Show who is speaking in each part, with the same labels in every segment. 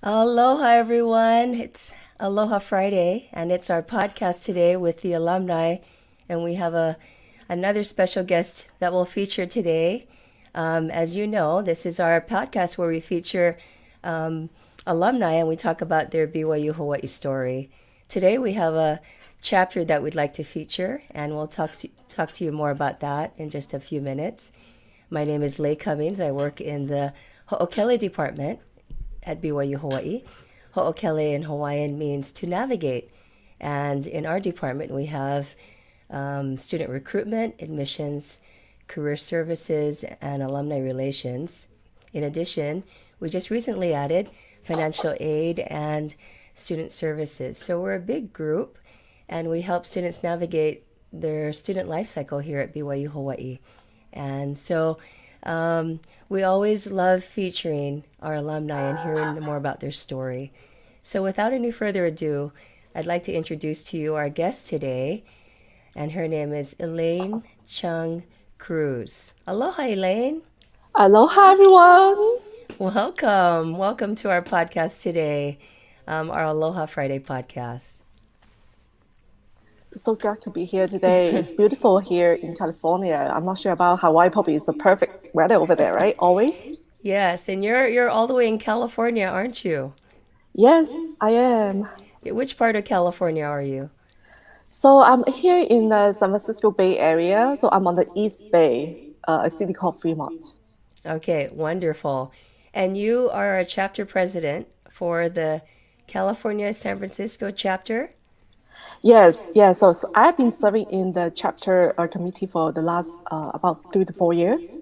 Speaker 1: Aloha, everyone. It's Aloha Friday, and it's our podcast today with the alumni. And we have another special guest that we'll feature today. As you know, this is our podcast where we feature alumni and we talk about their BYU Hawaii story. Today, we have a chapter that we'd like to feature, and we'll talk to you more about that in just a few minutes. My name is Leigh Cummings. I work in the Ho'okele department at BYU Hawaii. Ho'okele in Hawaiian means to navigate. And in our department, we have student recruitment, admissions, career services, and alumni relations. In addition, we just recently added financial aid and student services. So we're a big group, and we help students navigate their student life cycle here at BYU Hawaii. And so we always love featuring our alumni and hearing more about their story. So without any further ado, I'd like to introduce to you our guest today, and her name is Elaine Cheung Crews. Aloha, Elaine.
Speaker 2: Aloha, everyone.
Speaker 1: Welcome to our podcast today, our Aloha Friday podcast.
Speaker 2: So glad to be here today. It's beautiful here in California. I'm not sure about Hawaii. Probably it's the perfect weather over there, right? Always.
Speaker 1: Yes, and you're all the way in California, aren't you?
Speaker 2: Yes, I am.
Speaker 1: Which part of California are you?
Speaker 2: So I'm here in the San Francisco Bay Area. So I'm on the East Bay, a city called Fremont.
Speaker 1: Okay, wonderful. And you are a chapter president for the California San Francisco chapter?
Speaker 2: Yes, yeah. So I've been serving in the chapter committee for the last about 3 to 4 years.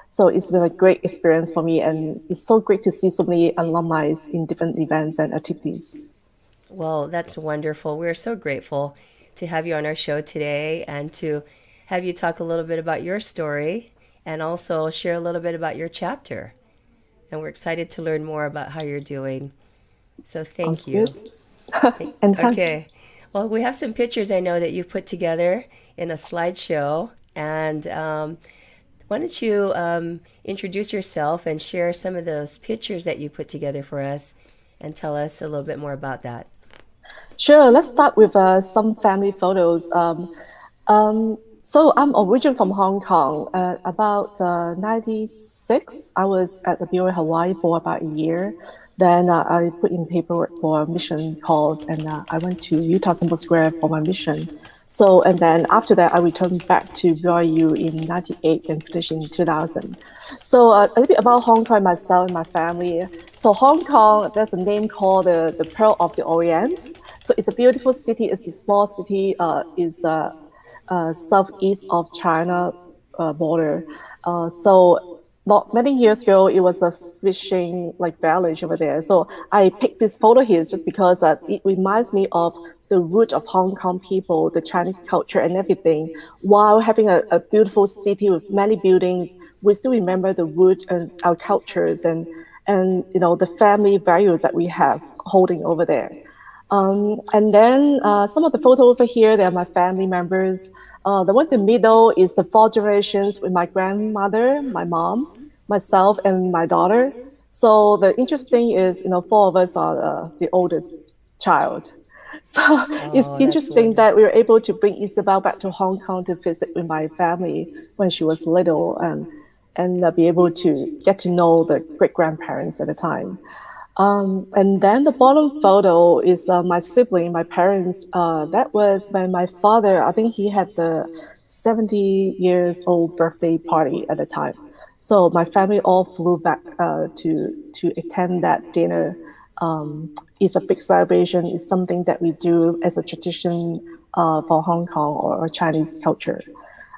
Speaker 2: So it's been a great experience for me, and it's so great to see so many alumni in different events and activities.
Speaker 1: Well, that's wonderful. We're so grateful to have you on our show today and to have you talk a little bit about your story and also share a little bit about your chapter. And we're excited to learn more about how you're doing. So thank
Speaker 2: Sounds
Speaker 1: you.
Speaker 2: good. And thank
Speaker 1: Okay. Well, we have some pictures I know that you put together in a slideshow. And why don't you introduce yourself and share some of those pictures that you put together for us and tell us a little bit more about that.
Speaker 2: Sure, let's start with some family photos. So I'm originally from Hong Kong. About 96, I was at the BYU Hawaii for about a year. Then I put in paperwork for mission calls, and I went to Utah Temple Square for my mission. So, and then after that, I returned back to BYU in 98 and finished in 2000. So a little bit about Hong Kong, myself and my family. So Hong Kong, there's a name called the Pearl of the Orient. So it's a beautiful city. It's a small city. Is southeast of China border. So not many years ago, it was a fishing like village over there. So I picked this photo here just because it reminds me of the root of Hong Kong people, the Chinese culture and everything. While having a beautiful city with many buildings, we still remember the root and our cultures and the family values that we have holding over there. And then some of the photos over here, they are my family members. The one in the middle is the 4 generations with my grandmother, my mom, myself, and my daughter. So the interesting is, four of us are the oldest child. So it's
Speaker 1: Oh, that's
Speaker 2: interesting that we
Speaker 1: wonderful.
Speaker 2: were able to bring Isabel back to Hong Kong to visit with my family when she was little and be able to get to know the great grandparents at the time. And then the bottom photo is my sibling, my parents. That was when my father, I think he had the 70 years old birthday party at the time. So my family all flew back to attend that dinner. It's a big celebration. It's something that we do as a tradition for Hong Kong or Chinese culture.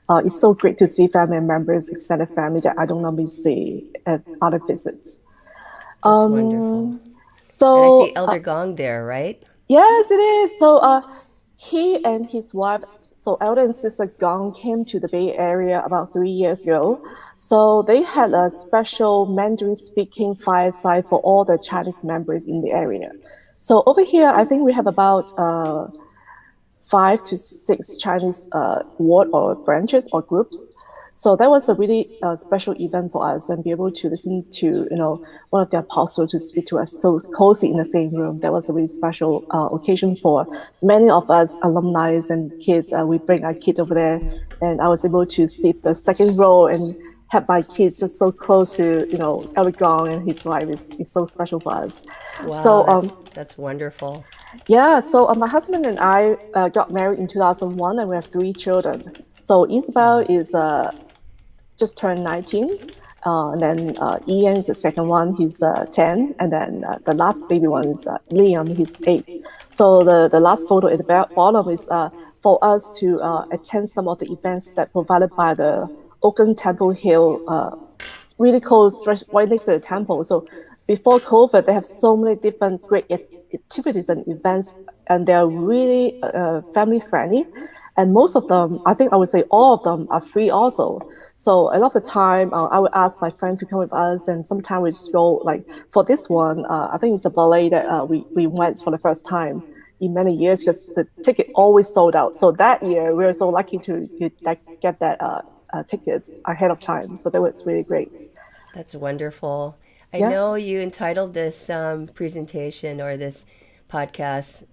Speaker 2: It's so great to see family members, extended family that I don't normally see at other visits.
Speaker 1: That's wonderful.
Speaker 2: Um,
Speaker 1: And I see
Speaker 2: so
Speaker 1: Elder Gong there, right?
Speaker 2: yes, it is. So he and his wife, so elder and sister Gong, came to the Bay Area about 3 years ago. So they had a special Mandarin speaking fireside for all the Chinese members in the area. So over here, I think we have about 5 to 6 Chinese ward or branches or groups. So that was a really special event for us, and be able to listen to one of the apostles to speak to us so closely in the same room. That was a really special occasion for many of us alumni and kids. We bring our kids over there, and I was able to sit the second row and have my kid just so close to Eric Gong and his wife is so special for us.
Speaker 1: Wow,
Speaker 2: So
Speaker 1: that's wonderful.
Speaker 2: yeah, so my husband and I got married in 2001, and we have three children. So Isabel is just turned 19. And then Ian is the second one, he's 10. And then the last baby one is Liam, he's 8. So the last photo at the bottom is for us to attend some of the events that provided by the Oakland Temple Hill, really close, right next to the temple. So before COVID, they have so many different great activities and events, and they're really family friendly. And most of them, I think I would say all of them are free also. So a lot of the time, I would ask my friend to come with us, and sometimes we just go like for this one. I think it's a ballet that we went for the first time in many years because the ticket always sold out. So that year we were so lucky to get that tickets ahead of time. So that was really great.
Speaker 1: That's wonderful. I
Speaker 2: Yeah.
Speaker 1: know you entitled this presentation or this podcast,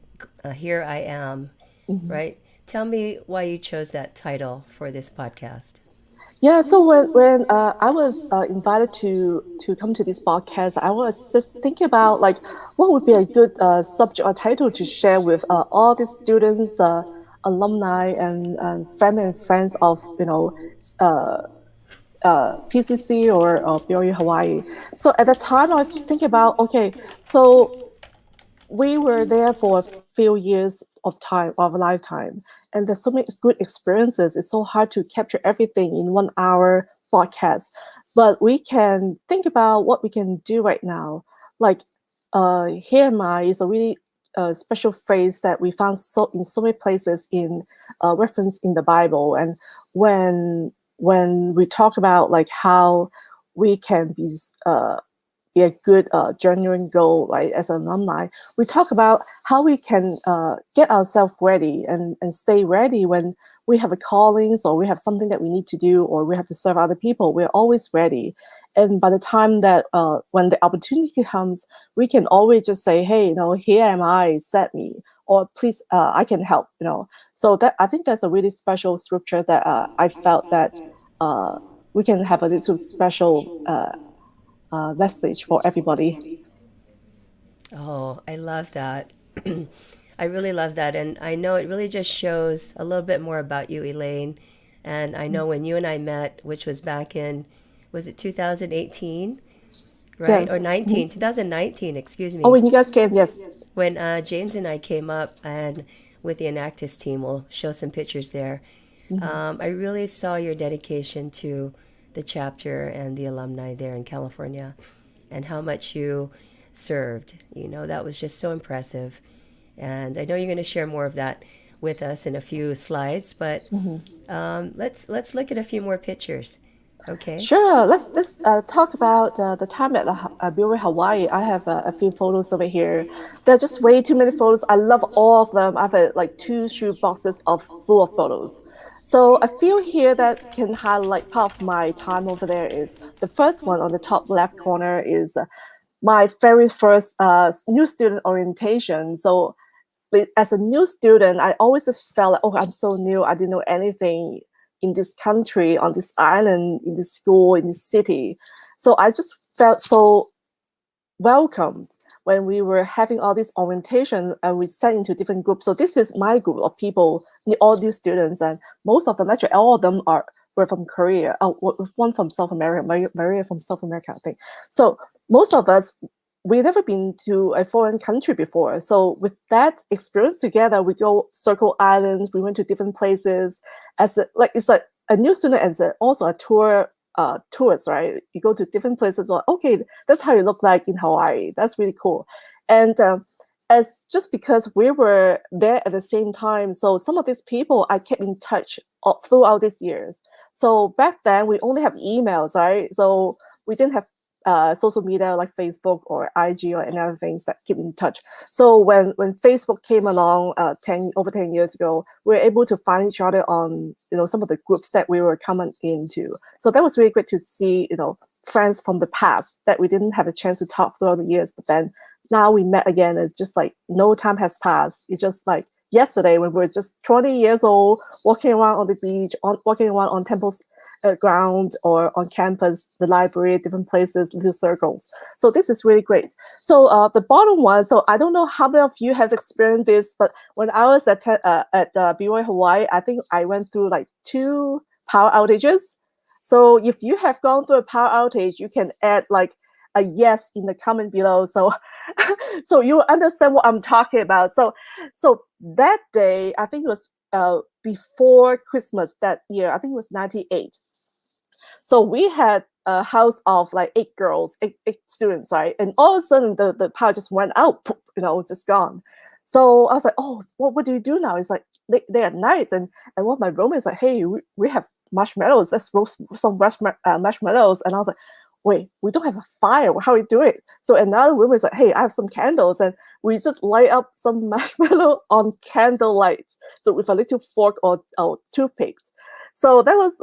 Speaker 1: Here I Am,
Speaker 2: Mhm.
Speaker 1: right? Tell me why you chose that title for this podcast.
Speaker 2: Yeah, so when I was invited to come to this podcast, I was just thinking about like what would be a good subject or title to share with all these students, alumni, and family and friends of uh, PCC or BYU Hawaii. So at the time, I was just thinking about okay, so we were there for a few years of time of a lifetime, and there's so many good experiences. It's so hard to capture everything in 1 hour podcast, but we can think about what we can do right now. Like here am I is a really special phrase that we found so in so many places in reference in the Bible. And when we talk about like how we can be a good genuine goal, right? As an alumni, we talk about how we can get ourselves ready and stay ready when we have a callings or we have something that we need to do or we have to serve other people. We're always ready. And by the time that when the opportunity comes, we can always just say, hey, here am I, send me, or please, I can help, So that I think that's a really special scripture that I felt that uh, we can have a little special message for everybody.
Speaker 1: Oh, I love that. I really love that. And I know it really just shows a little bit more about you, Elaine. And I know when you and I met, which was back in, was it 2018, right? Or
Speaker 2: Yes.
Speaker 1: 19, 2019, excuse
Speaker 2: Oh,
Speaker 1: me,
Speaker 2: when you guys came, yes.
Speaker 1: when James and I came up and with the Enactus team, we'll show some pictures there.
Speaker 2: Mhm.
Speaker 1: I really saw your dedication to the chapter and the alumni there in California and how much you served. That was just so impressive. And I know you're going to share more of that with us in a few slides, but
Speaker 2: Mhm.
Speaker 1: let's look at a few more pictures. Okay.
Speaker 2: Sure. Let's talk about the time at Bure, Hawaii. I have a few photos over here. There are just way too many photos. I love all of them. I have like two shoe boxes of full of photos. So a few here that can highlight part of my time over there is the first one on the top left corner is my very first new student orientation. So as a new student, I always just felt like, oh, I'm so new. I didn't know anything in this country, on this island, in this school, in this city. So I just felt so welcomed when we were having all this orientation and we sat into different groups. So this is my group of people, all new students, and most of them, actually all of them were from Korea. Oh, one from South America, Maria from South America, I think. So most of us, we never been to a foreign country before. So with that experience together, we go circle islands. We went to different places it's like a new student and also a tourist, right? You go to different places. Like, okay, that's how you look like in Hawaii. That's really cool. And as just because we were there at the same time, so some of these people I kept in touch throughout these years. So back then we only have emails, right? So we didn't have social media like Facebook or IG or any other things that keep in touch. So when Facebook came along over 10 years ago, we were able to find each other on some of the groups that we were coming into. So that was really great to see friends from the past that we didn't have a chance to talk throughout the years, but then now we met again. It's just like no time has passed. It's just like yesterday when we were just 20 years old, walking around on the beach, walking around on temples ground or on campus, the library, different places, little circles. So this is really great. So the bottom one, so I don't know how many of you have experienced this, but when I was at BYU Hawaii, I think I went through like 2 power outages. So if you have gone through a power outage, you can add like a yes in the comment below. So so you understand what I'm talking about. So that day, I think it was before Christmas that year. I think it was 98. So we had a house of like 8 girls, eight students, right? And all of a sudden the power just went out, just gone. So I was like, oh, what do you do now? It's like they at night, and one of my roommates like, hey, we have marshmallows. Let's roast some marshmallows. And I was like, wait, we don't have a fire. How do we do it? So another room is like, hey, I have some candles, and we just light up some marshmallow on candle lights. So with a little fork or toothpick. So that was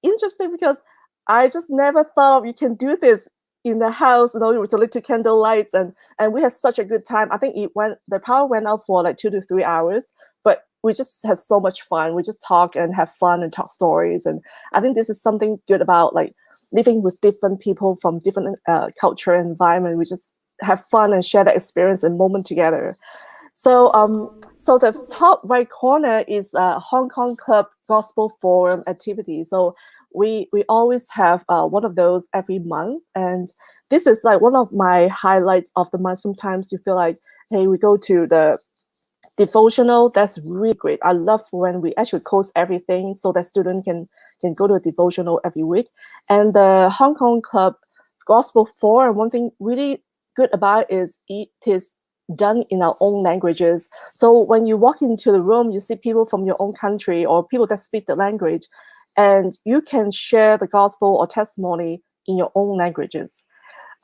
Speaker 2: interesting because I just never thought of you can do this in the house, with a little candle lights, and we had such a good time. I think the power went out for like 2 to 3 hours, but we just had so much fun. We just talk and have fun and talk stories. And I think this is something good about like living with different people from different culture and environment. We just have fun and share that experience and moment together. So the top right corner is Hong Kong Club Gospel Forum activity. So we always have one of those every month, and this is like one of my highlights of the month. Sometimes you feel like, hey, we go to the devotional. That's really great. I love when we actually close everything so that student can go to a devotional every week. And the Hong Kong Club Gospel Forum, one thing really good about it is done in our own languages. So when you walk into the room, you see people from your own country or people that speak the language, and you can share the gospel or testimony in your own languages.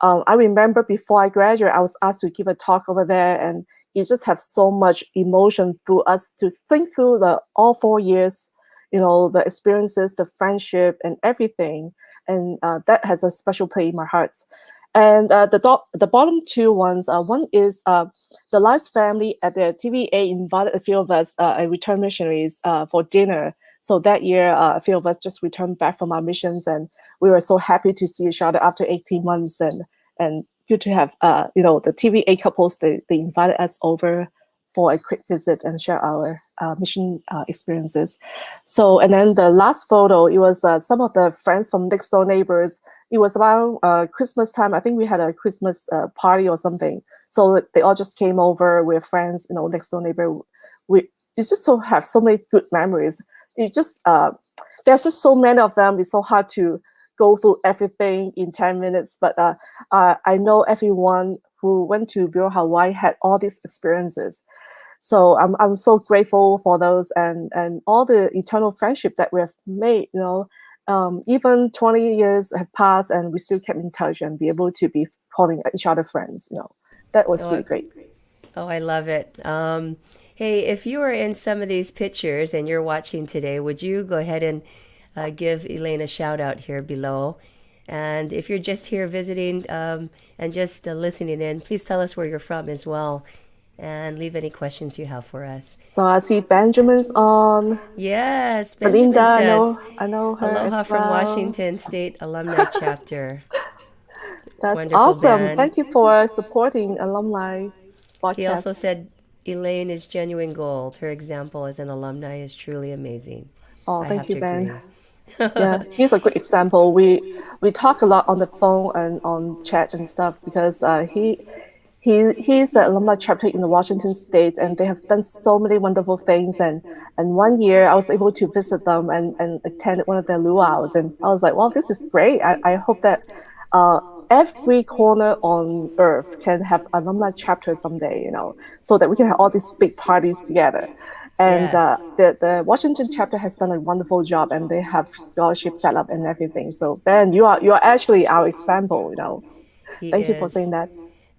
Speaker 2: I remember before I graduated, I was asked to give a talk over there, and it just have so much emotion through us to think through all 4 years, the experiences, the friendship, and everything, and that has a special place in my heart. And the bottom 2 ones, one is the Lice family at the TVA invited a few of us, return missionaries, for dinner. So that year, a few of us just returned back from our missions, and we were so happy to see each other after 18 months, and good to have the TVA couples. They invited us over for a quick visit and share our mission experiences. So, and then the last photo, it was some of the friends from next door neighbors. It was around Christmas time. I think we had a Christmas party or something. So they all just came over with friends, next door neighbor. We just have so many good memories. It just there's just so many of them. It's so hard to go through everything in 10 minutes. But I know everyone who went to BYU Hawaii had all these experiences. So I'm so grateful for those and all the eternal friendship that we have made. Even 20 years have passed, and we still kept in touch and be able to be calling each other friends. That was really great.
Speaker 1: Oh, I love it. Hey, if you are in some of these pictures and you're watching today, would you go ahead and give Elaine a shout out here below? And if you're just here visiting and just listening in, please tell us where you're from as well, and leave any questions you have for us.
Speaker 2: So I see Benjamin's on.
Speaker 1: Yes, Benjamin
Speaker 2: Belinda,
Speaker 1: says,
Speaker 2: I know her
Speaker 1: Aloha
Speaker 2: as
Speaker 1: from
Speaker 2: well.
Speaker 1: Washington State Alumni Chapter.
Speaker 2: That's
Speaker 1: Wonderful
Speaker 2: awesome.
Speaker 1: band.
Speaker 2: Thank you for supporting Alumni
Speaker 1: He also
Speaker 2: podcast.
Speaker 1: said Elaine is genuine gold. Her example as an alumni is truly amazing.
Speaker 2: Oh,
Speaker 1: I
Speaker 2: thank
Speaker 1: have
Speaker 2: you,
Speaker 1: to
Speaker 2: Ben.
Speaker 1: agree.
Speaker 2: Yeah, he's a great example. We talk a lot on the phone and on chat and stuff because he's an alumni chapter in the Washington State, and they have done so many wonderful things. And one year I was able to visit them and attend one of their luau's, and I was like, wow, this is great. I hope that uh, every corner on earth can have alumni chapter someday, so that we can have all these big parties together. And
Speaker 1: Yes.
Speaker 2: the Washington chapter has done a wonderful job, and they have scholarship set up and everything. So Ben, you are actually our example.
Speaker 1: He
Speaker 2: Thank you for saying
Speaker 1: is.
Speaker 2: that.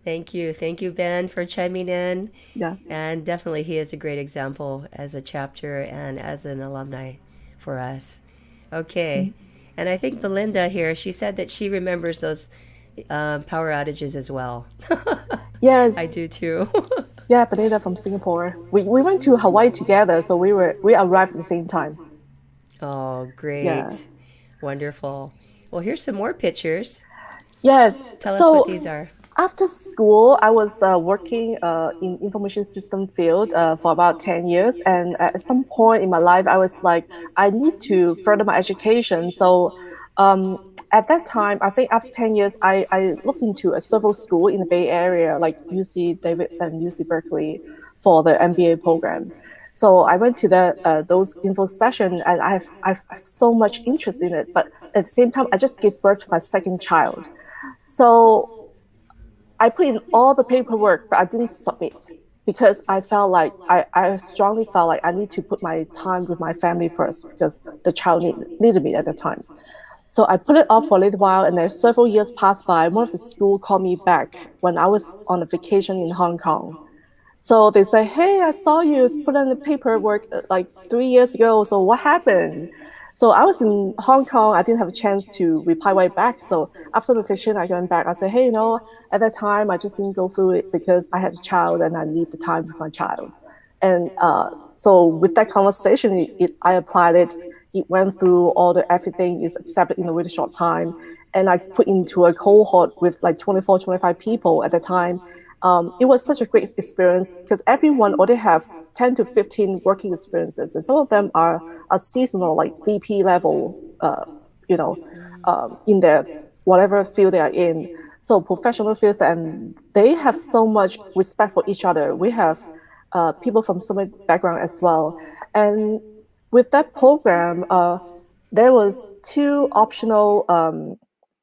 Speaker 1: Thank you. Thank you, Ben, for chiming in.
Speaker 2: Yeah.
Speaker 1: And definitely, he is a great example as a chapter and as an alumni for us. Okay.
Speaker 2: Mm.
Speaker 1: And I think Belinda here, she said that she remembers those power outages as well. I
Speaker 2: Yes.
Speaker 1: do too.
Speaker 2: Yeah, Benita from Singapore. We went to Hawaii together, so we arrived at the same time.
Speaker 1: Oh,
Speaker 2: Yeah.
Speaker 1: great. Wonderful. Well, here's some more pictures.
Speaker 2: Yes.
Speaker 1: Tell us what
Speaker 2: So
Speaker 1: these are.
Speaker 2: after school, I was working in information system field for about 10 years. And at some point in my life, I was like, I need to further my education. So um, at that time, I think after 10 years, I looked into a several school in the Bay Area, like UC Davis and UC Berkeley for the MBA program. So I went to those info session, and I've so much interest in it. But at the same time, I just gave birth to my second child. So I put in all the paperwork, but I didn't submit because I felt like I strongly felt like I need to put my time with my family first because the child needed me at the time. So I put it off for a little while, and then several years passed by. One of the school called me back when I was on a vacation in Hong Kong. So they say, "Hey, I saw you put in the paperwork like 3 years ago. So what happened?" So I was in Hong Kong. I didn't have a chance to reply right back. So after the vacation, I went back. I said, "Hey, at that time, I just didn't go through it because I had a child and I need the time with my child." And so with that conversation, I applied it. It went through all the everything is accepted in a really short time. And I put into a cohort with like 24, 25 people at the time. It was such a great experience because everyone already have 10 to 15 working experiences, and some of them are seasonal, like VP level, you know, in their whatever field they are in. So professional fields, and they have so much respect for each other. We have people from so many background as well, and with that program, there was two optional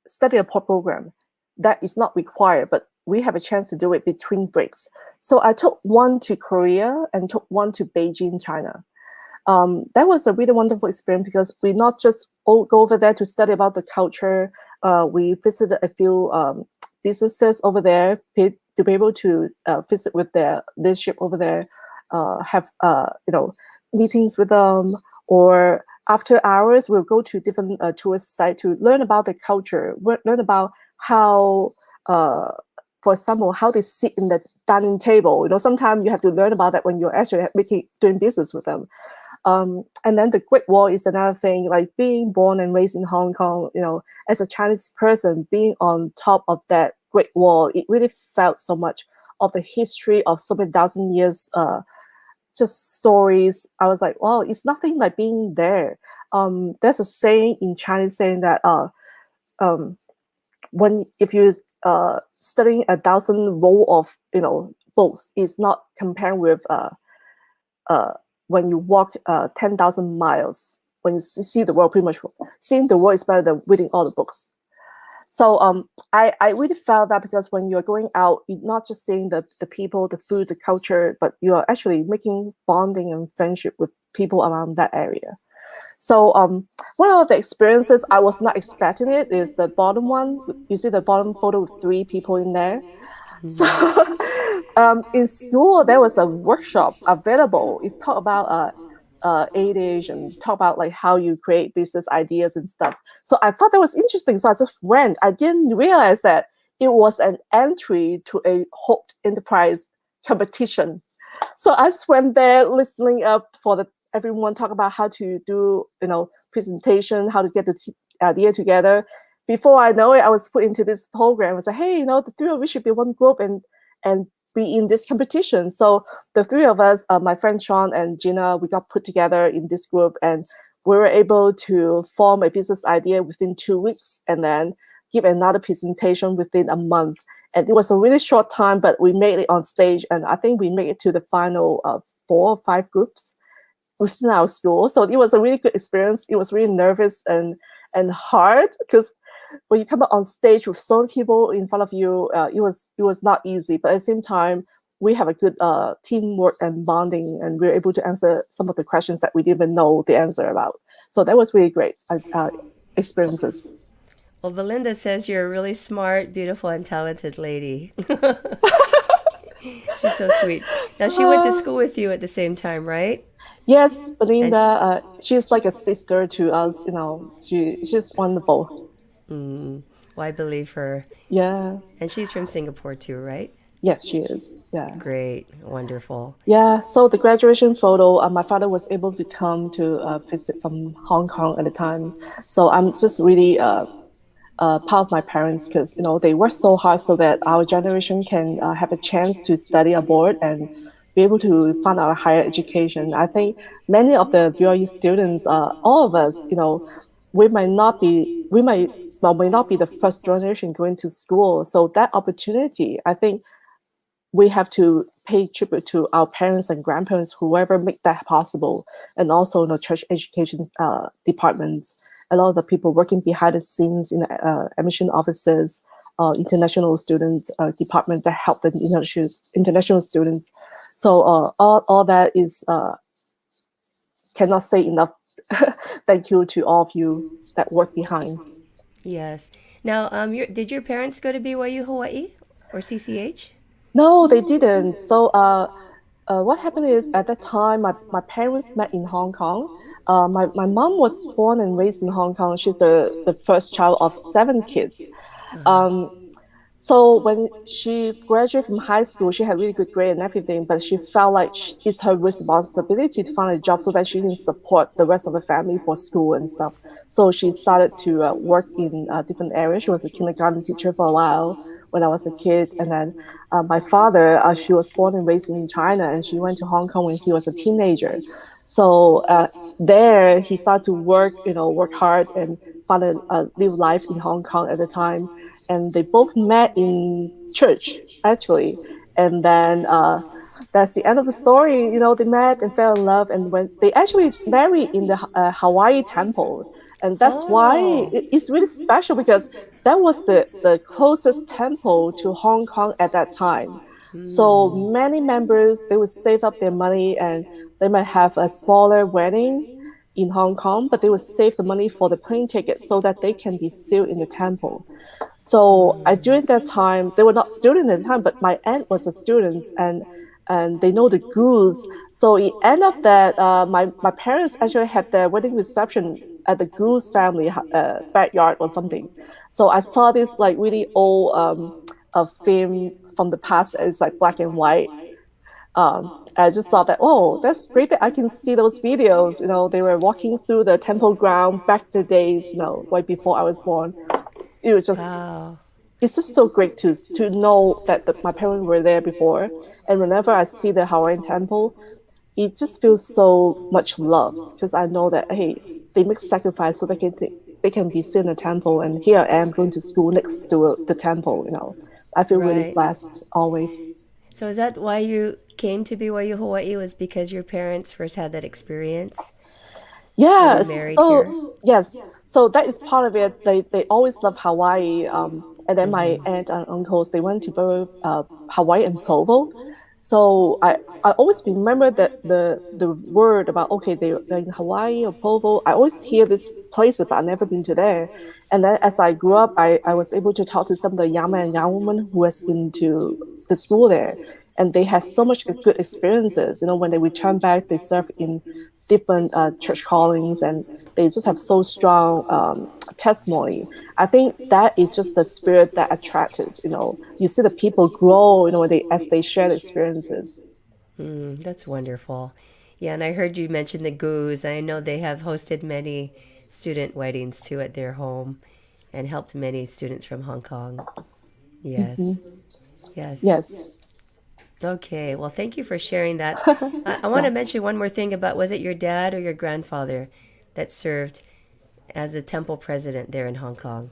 Speaker 2: study abroad program that is not required, but we have a chance to do it between breaks. So I took one to Korea and took one to Beijing, China. That was a really wonderful experience because we not just all go over there to study about the culture. We visited a few businesses over there to be able to visit with their leadership over there, have meetings with them, or after hours we'll go to different tourist sites to learn about the culture, learn about how. For example, how they sit in the dining table. Sometimes you have to learn about that when you're actually doing business with them. And then the Great Wall is another thing, like being born and raised in Hong Kong, as a Chinese person, being on top of that Great Wall, it really felt so much of the history of so many thousand years, just stories. I was like, wow, it's nothing like being there. There's a saying in Chinese saying that um, if you studying 1,000 row of books, it's not compared with uh, when you walk 10,000 miles, when you see the world, pretty much seeing the world is better than reading all the books. So I really felt that because when you're going out, you're not just seeing the people, the food, the culture, but you're actually making bonding and friendship with people around that area. So one of the experiences I was not expecting it is the bottom one. You see the bottom photo with 3 people in there. So in school, there was a workshop available. It's talk about ADH and talk about like how you create business ideas and stuff. So I thought that was interesting. So I just went. I didn't realize that it was an entry to a Hoped Enterprise competition. So I just went there listening up for everyone talk about how to do presentation, how to get the idea together. Before I know it, I was put into this program. I was like, hey, the 3 of us should be one group and be in this competition. So the 3 of us, my friend Sean and Gina, we got put together in this group, and we were able to form a business idea within 2 weeks, and then give another presentation within a month. And it was a really short time, but we made it on stage, and I think we made it to the final 4 or 5 groups within our school. So it was a really good experience. It was really nervous and hard because when you come up on stage with so many people in front of you, it was not easy. But at the same time, we have a good teamwork and bonding, and we are able to answer some of the questions that we didn't even know the answer about. So that was really great experiences.
Speaker 1: Well, Belinda says you're a really smart, beautiful, and talented lady. She's so sweet. Now, she went to
Speaker 2: Uh,
Speaker 1: school with you at the same time, right?
Speaker 2: yes,
Speaker 1: And
Speaker 2: Belinda,
Speaker 1: she,
Speaker 2: she's like a sister to us. She's wonderful.
Speaker 1: well, I believe her.
Speaker 2: Yeah,
Speaker 1: And she's from Singapore too, right?
Speaker 2: yes, she is. Yeah.
Speaker 1: Great, wonderful.
Speaker 2: Yeah, so the graduation photo, my father was able to come to visit from Hong Kong at the time. So I'm just really proud of my parents because they worked so hard so that our generation can have a chance to study abroad and be able to find our higher education. I think many of the BYU students, all of us, we may not be the first generation going to school. So that opportunity, I think we have to pay tribute to our parents and grandparents, whoever make that possible, and also the church education departments, a lot of the people working behind the scenes in the admission offices, international student department that help the international students. So all that is cannot say enough. Thank you to all of you that work behind.
Speaker 1: Yes. Now, did your parents go to BYU Hawaii or CCH?
Speaker 2: No, they didn't. So, what happened is at that time, my parents met in Hong Kong. My mom was born and raised in Hong Kong. She's the first child of seven kids. Um, so when she graduated from high school, she had really good grade and everything, but she felt like it's her responsibility to find a job so that she can support the rest of the family for school and stuff. So she started to work in different areas. She was a kindergarten teacher for a while when I was a kid, and then my father, she was born and raised in China, and she went to Hong Kong when he was a teenager. So there he started to work hard and find live life in Hong Kong at the time, and they both met in church actually, and then that's the end of the story. They met and fell in love, and when they actually married in the Hawaii temple, and that's why
Speaker 1: Oh.
Speaker 2: it's really special because that was the closest temple to Hong Kong at that time. So many members they would save up their money and they might have a smaller wedding in Hong Kong, but they would save the money for the plane ticket so that they can be sealed in the temple. So during that time, they were not students at the time, but my aunt was a student, and they know the Goose. So it ended up that my parents actually had their wedding reception at the Goose family backyard or something. So I saw this like really old a film from the past. It's like black and white. I just thought that, oh, that's great that I can see those videos. They were walking through the temple ground back in the days, right before I was born. It was just
Speaker 1: Wow.
Speaker 2: it's just so great to know that my parents were there before. And whenever I see the Hawaiian temple, it just feels so much love because I know that hey, they make sacrifice so they can be seen in the temple, and here I am going to school next to the temple. I feel really
Speaker 1: Right.
Speaker 2: blessed always.
Speaker 1: So is that why you came to BYU Hawaii? Was because your parents first had that experience and
Speaker 2: Yeah,
Speaker 1: then married
Speaker 2: so
Speaker 1: here?
Speaker 2: yes, so that is part of it. They always love Hawaii. And then my aunt and uncles they went to both Hawaii and Provo. So I always remember that the word about okay they're in Hawaii or Provo. I always hear this place, but I've never been to there. And then as I grew up, I was able to talk to some of the young men and young women who has been to the school there, and they had so much good experiences. When they return back, they serve in different church callings, and they just have so strong testimony. I think that is just the spirit that attracted. You see the people grow. When as they share the experiences.
Speaker 1: That's wonderful. Yeah, and I heard you mention the Goose. I know they have hosted many student weddings too at their home and helped many students from Hong Kong. Yes.
Speaker 2: Hmm.
Speaker 1: Yes.
Speaker 2: Yes.
Speaker 1: Okay. Well, thank you for sharing that. I want
Speaker 2: Yeah.
Speaker 1: to mention one more thing about was it your dad or your grandfather that served as a temple president there in Hong Kong?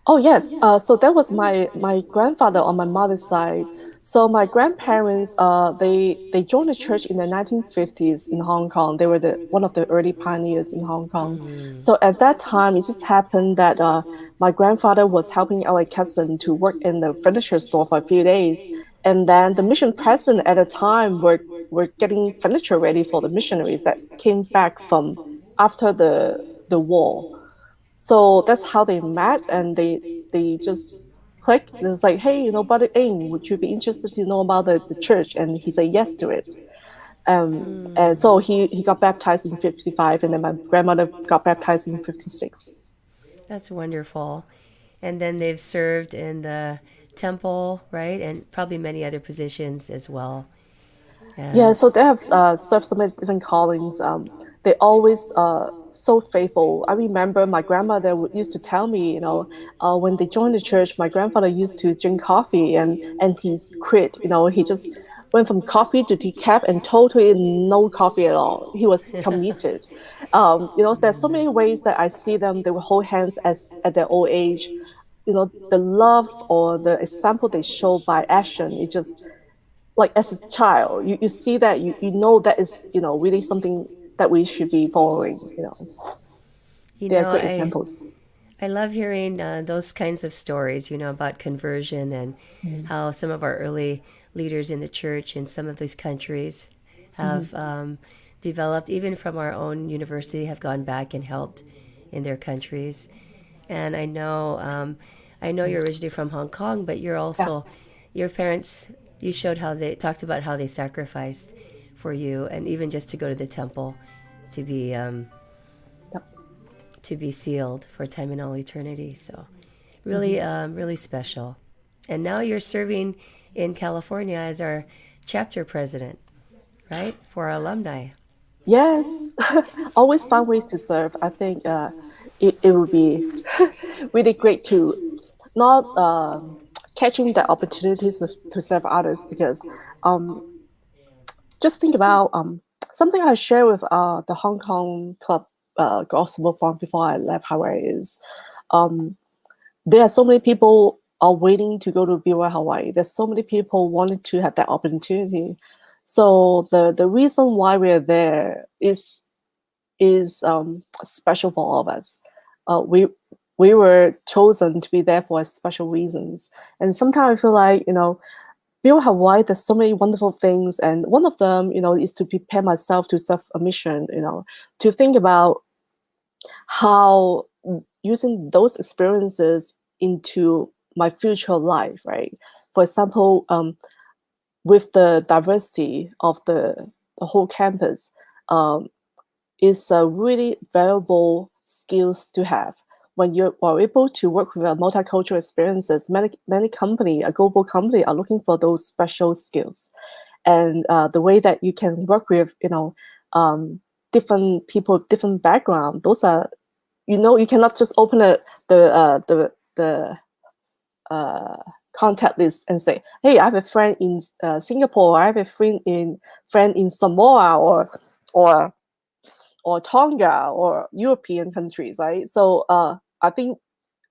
Speaker 2: Oh yes. So that was my grandfather on my mother's side. So my grandparents, they joined the church in the 1950s in Hong Kong. They were the one of the early pioneers in Hong Kong.
Speaker 1: Mm.
Speaker 2: So at that time, it just happened that my grandfather was helping our cousin to work in the furniture store for a few days, and then the mission president at the time were getting furniture ready for the missionaries that came back from after the war. So that's how they met, and they just clicked. And it's like, hey, Brother Aim, would you be interested to know about the church? And he said yes to it. And
Speaker 1: Mm.
Speaker 2: so he got baptized in 55, and then my grandmother got baptized in 56.
Speaker 1: That's wonderful. And then they've served in the temple, right? And probably many other positions as well.
Speaker 2: Yeah,
Speaker 1: And
Speaker 2: so they have served so many different callings. They always so faithful. I remember my grandmother used to tell me, when they joined the church, my grandfather used to drink coffee, and he quit. He just went from coffee to decaf and totally no coffee at all. He was committed. There's so many ways that I see them. They will hold hands as at their old age. The love or the example they show by action is just like as a child, you see that you know that is really something that we should be following.
Speaker 1: you
Speaker 2: They are
Speaker 1: know,
Speaker 2: great
Speaker 1: I
Speaker 2: examples.
Speaker 1: I love hearing those kinds of stories, about conversion and
Speaker 2: Mm-hmm.
Speaker 1: how some of our early leaders in the church in some of these countries
Speaker 2: Mm-hmm.
Speaker 1: have developed, even from our own university, have gone back and helped in their countries. And I know you're originally from Hong Kong, but you're
Speaker 2: Yeah.
Speaker 1: also, your parents, you showed how they talked about how they sacrificed for you, and even just to go to the temple to be um,
Speaker 2: Yep.
Speaker 1: to be sealed for time and all eternity. So
Speaker 2: Mm-hmm.
Speaker 1: really, really special. And now you're serving in California as our chapter president, right, for our alumni.
Speaker 2: Yes. Always find ways to serve. I think it would be really great to not catching the opportunities to serve others, because um, just think about something I share with the Hong Kong club gospel forum before I left Hawaii is um, there are so many people are waiting to go to BYU Hawaii. There's so many people wanting to have that opportunity. So the reason why we're there is special for all of us. We were chosen to be there for special reasons, and sometimes I feel like BYU Hawaii. There's so many wonderful things, and one of them is to prepare myself to serve a mission. To think about how using those experiences into my future life, right? For example, with the diversity of the whole campus, um, is a really valuable skills to have when you are able to work with multicultural experiences. Many company, a global company, are looking for those special skills, and the way that you can work with different people, different background. Those are you cannot just open the uh, contact list and say, hey, I have a friend in Singapore, I have a friend in Samoa, or or Tonga, or European countries, right? So I think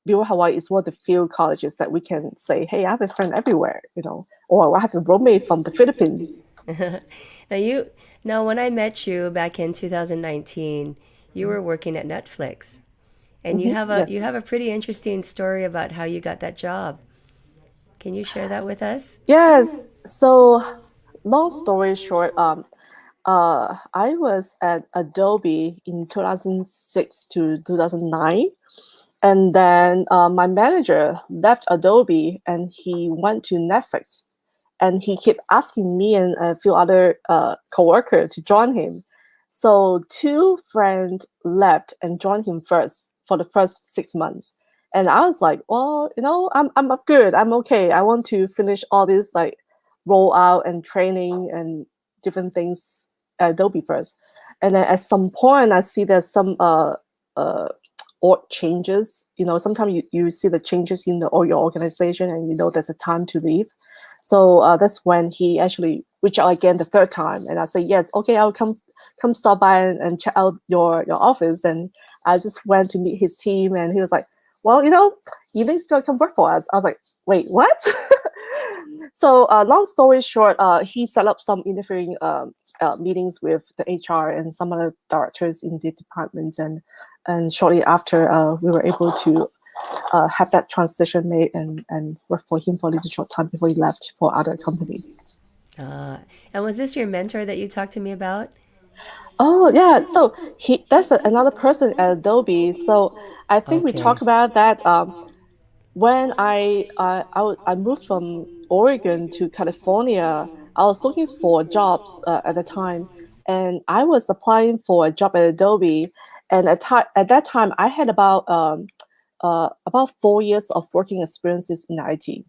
Speaker 2: BYU Hawaii is one of the few colleges that we can say, hey, I have a friend everywhere, or I have a roommate from the Philippines.
Speaker 1: now you now when I met you back in 2019, you were working at Netflix, and
Speaker 2: Mm-hmm.
Speaker 1: you
Speaker 2: Yes.
Speaker 1: have a pretty interesting story about how you got that job. Can you share that with us?
Speaker 2: Yes. So, long story short, I was at Adobe in 2006 to 2009. And then my manager left Adobe and he went to Netflix. And he kept asking me and a few other coworkers to join him. So two friends left and joined him first for the first 6 months. And I was like, well, I'm good. I'm okay. I want to finish all this like rollout and training and different things at Adobe first. And then at some point, I see there's some uh, org changes. Sometimes you see the changes in or your organization, and there's a time to leave. So that's when he actually reached out again the third time, and I say yes, okay, I'll come stop by and check out your office. And I just went to meet his team, and he was like, well, Elaine's going to come work for us. I was like, wait, what? So long story short, he set up some interviewing meetings with the HR and some other directors in the department, and shortly after, we were able to have that transition made and work for him for a little short time before he left for other companies.
Speaker 1: Uh, and was this your mentor that you talked to me about?
Speaker 2: Oh yeah, so that's another person at Adobe. So I think we
Speaker 1: Okay.
Speaker 2: talked about that. When I moved from Oregon to California, I was looking for jobs at the time, and I was applying for a job at Adobe. And at that time, I had about 4 years of working experiences in IT.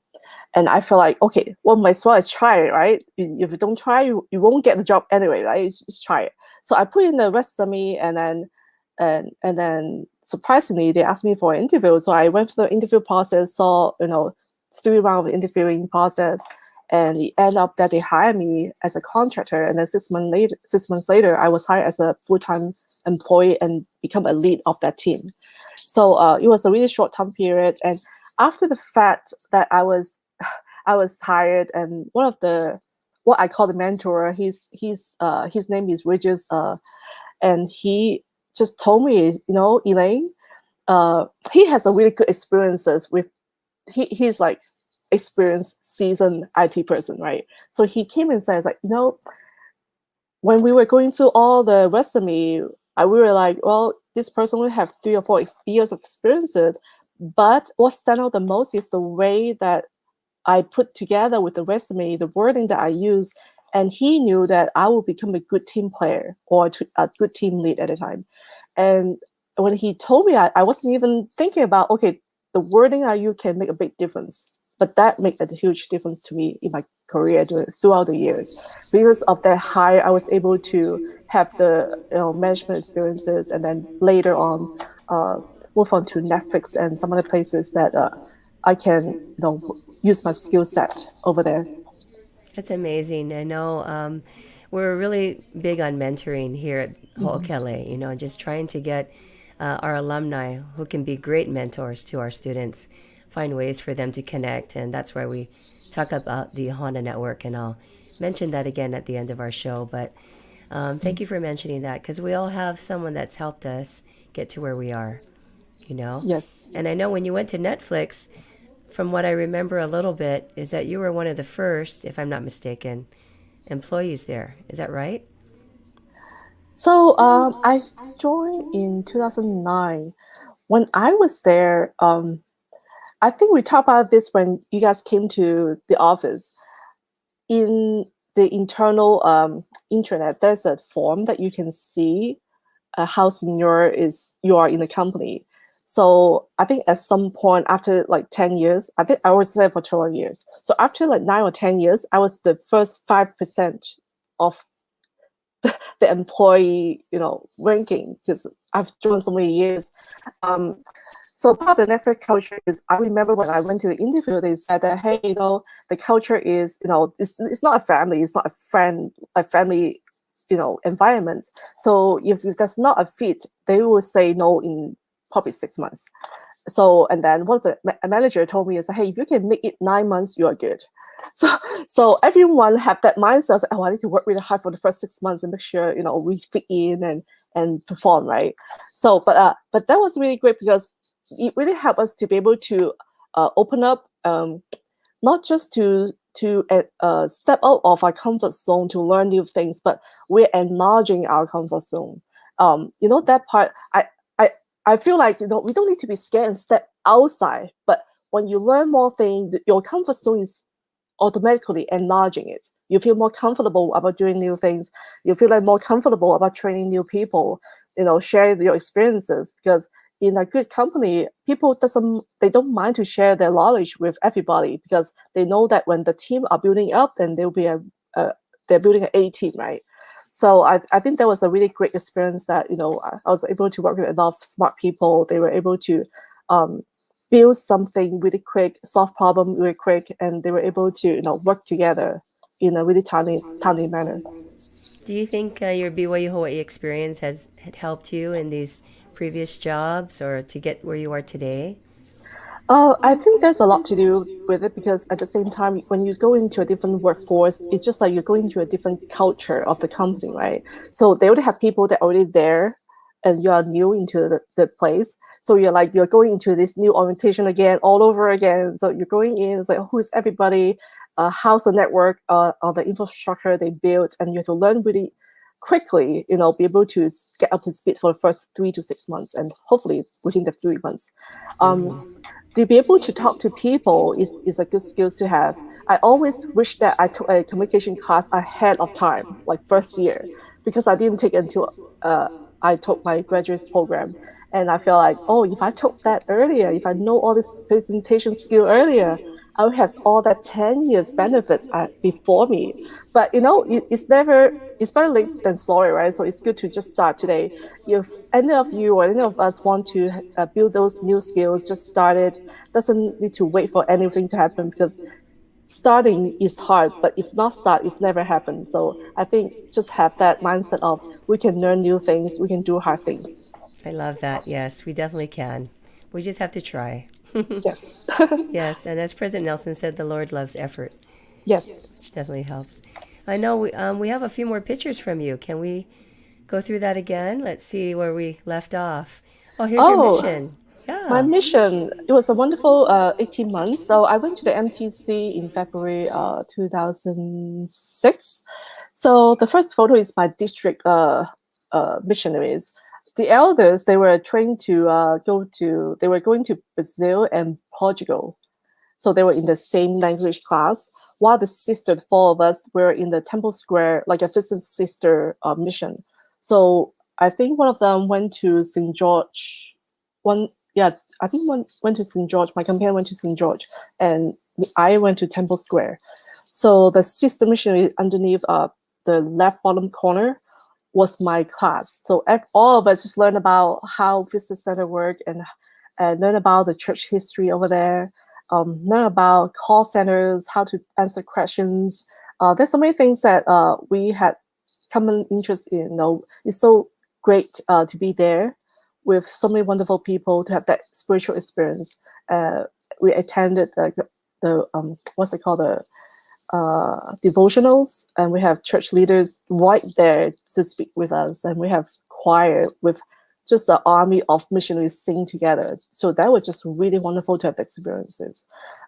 Speaker 2: And I feel like, okay, well, might as well try it, right? If you don't try, you won't get the job anyway, right? Just try it. So I put in the resume, and then surprisingly, they asked me for an interview. So I went through the interview process, saw 3 rounds of interviewing process, and it ended up that they hired me as a contractor. And then 6 months later, I was hired as a full-time employee and become a lead of that team. So it was a really short time period. And after the fact that I was hired, and one of the what I call the mentor, his name is Regis, and he just told me, Elaine, he has a really good experiences with he's like experienced seasoned IT person, right? So he came and says like, when we were going through all the resume, we were like, well, this person will have 3 or 4 years of experiences, but what stand out the most is the way that I put together with the resume, the wording that I use, and he knew that I would become a good team player or a good team lead at the time. And when he told me, I wasn't even thinking about, okay, the wording I use can make a big difference. But that made a huge difference to me in my career throughout the years. Because of that hire, I was able to have the management experiences, and then later on, uh, move on to Netflix and some other places that I can use my skill set over there.
Speaker 1: That's amazing. I know we're really big on mentoring here at
Speaker 2: Mhm.
Speaker 1: Ho'okele, just trying to get our alumni who can be great mentors to our students, find ways for them to connect. And that's why we talk about the Honda Network. And I'll mention that again at the end of our show. But thank you for mentioning that because we all have someone that's helped us get to where we are, you know?
Speaker 2: Yes.
Speaker 1: And I know when you went to Netflix, from what I remember a little bit, is that you were one of the first, if I'm not mistaken, employees there. Is that right?
Speaker 2: So I joined in 2009. When I was there, I think we talked about this when you guys came to the office. In the internal intranet, there's a form that you can see how senior is you are in the company. So I think at some point after like 10 years, I think I was there for 12 years. So after like 9 or 10 years, I was the first 5% of the employee, ranking, because I've joined so many years. Um, so part of the Netflix culture is, I remember when I went to the interview, they said that, hey, the culture is, it's not a family, it's not a family, environment. So if there's not a fit, they will say no in probably 6 months. So, and then what the manager told me is, hey, if you can make it 9 months, you are good. So, so everyone have that mindset of, oh, I need to work really hard for the first 6 months and make sure, we fit in and perform, right? So, but that was really great because it really helped us to be able to open up, not just to step out of our comfort zone to learn new things, but we're enlarging our comfort zone. That part, I I feel like we don't need to be scared and step outside, but when you learn more things, your comfort zone is automatically enlarging it. You feel more comfortable about doing new things. You feel like more comfortable about training new people. Share your experiences, because in a good company, people they don't mind to share their knowledge with everybody, because they know that when the team are building up, then a they're building an A team, right? So I think that was a really great experience that I was able to work with a lot of smart people. They were able to um, build something really quick, solve problem really quick, and they were able to work together in a really timely manner.
Speaker 1: Do you think your BYU Hawaii experience has had helped you in these previous jobs or to get where you are today?
Speaker 2: Oh, I think there's a lot to do with it because at the same time, when you go into a different workforce, it's just like you're going into a different culture of the company, right? So they would have people that are already there and you are new into the place. So you're going into this new orientation again, all over again. So you're going in, it's like who's everybody, how's the network, or the infrastructure they built, and you have to learn really quickly, be able to get up to speed for the first 3 to 6 months, and hopefully within the 3 months. Um, to be able to talk to people is a good skills to have. I always wish that I took a communication class ahead of time, like first year, because I didn't take it until I took my graduate program. And I feel like, oh, if I took that earlier, if I know all this presentation skill earlier, I would have all that 10 years benefits before me. But it's better late than sorry, right? So it's good to just start today. If any of you or any of us want to build those new skills, just start it. Doesn't need to wait for anything to happen because starting is hard, but if not start, it's never happened. So I think just have that mindset of we can learn new things, we can do hard things.
Speaker 1: I love that. Yes, we definitely can. We just have to try.
Speaker 2: Yes.
Speaker 1: Yes, and as President Nelson said, the Lord loves effort,
Speaker 2: Yes.
Speaker 1: which definitely helps. I know we have a few more pictures from you. Can we go through that again? Let's see where we left off. Oh, here's your
Speaker 2: Oh,
Speaker 1: mission.
Speaker 2: my
Speaker 1: Yeah.
Speaker 2: mission, it was a wonderful 18 months. So I went to the MTC in February 2006. So the first photo is my district missionaries. The elders, they were trained to they were going to Brazil and Portugal. So they were in the same language class, while the four of us, were in the Temple Square, like a sister mission. So I think one of them went to St. George. Yeah, I think one went to St. George. My companion went to St. George, and I went to Temple Square. So the sister missionary underneath the left bottom corner was my class. So all of us just learned about how business center work and learn about the church history over there. Learn about call centers, how to answer questions. There's so many things that we had common interest in. It's so great to be there with so many wonderful people to have that spiritual experience. We attended the what's it called, the devotionals, and we have church leaders right there to speak with us, and we have choir with just the army of missionaries sing together. So that was just really wonderful to have the experiences.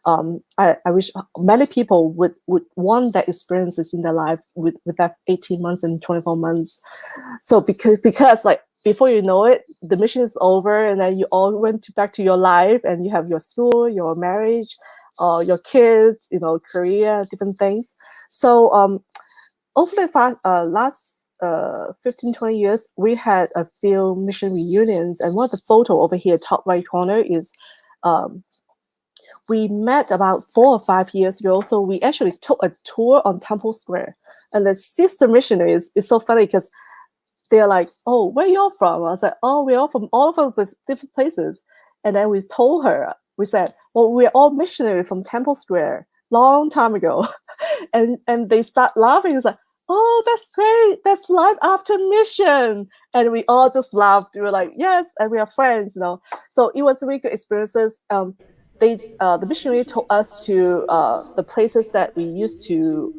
Speaker 2: I wish many people would want that experiences in their life with that 18 months and 24 months. So because like before you know it, the mission is over, and then you all back to your life, and you have your school, your marriage, your kids, career, different things. So over the last 15, 20 years, we had a few mission reunions. And one of the photo over here, top right corner, is um, we met about 4 or 5 years ago. So we actually took a tour on Temple Square. And the sister missionaries is so funny because they're like, oh, where y'all from? I was like, oh, we're all from all over the different places. And then we told her, we said, well, we're all missionary from Temple Square, long time ago. and they start laughing. It's like, oh, that's great. That's life after mission. And we all just laughed. We were like, yes, and we are friends. So it was really good experiences. The missionary told us to the places that we used to,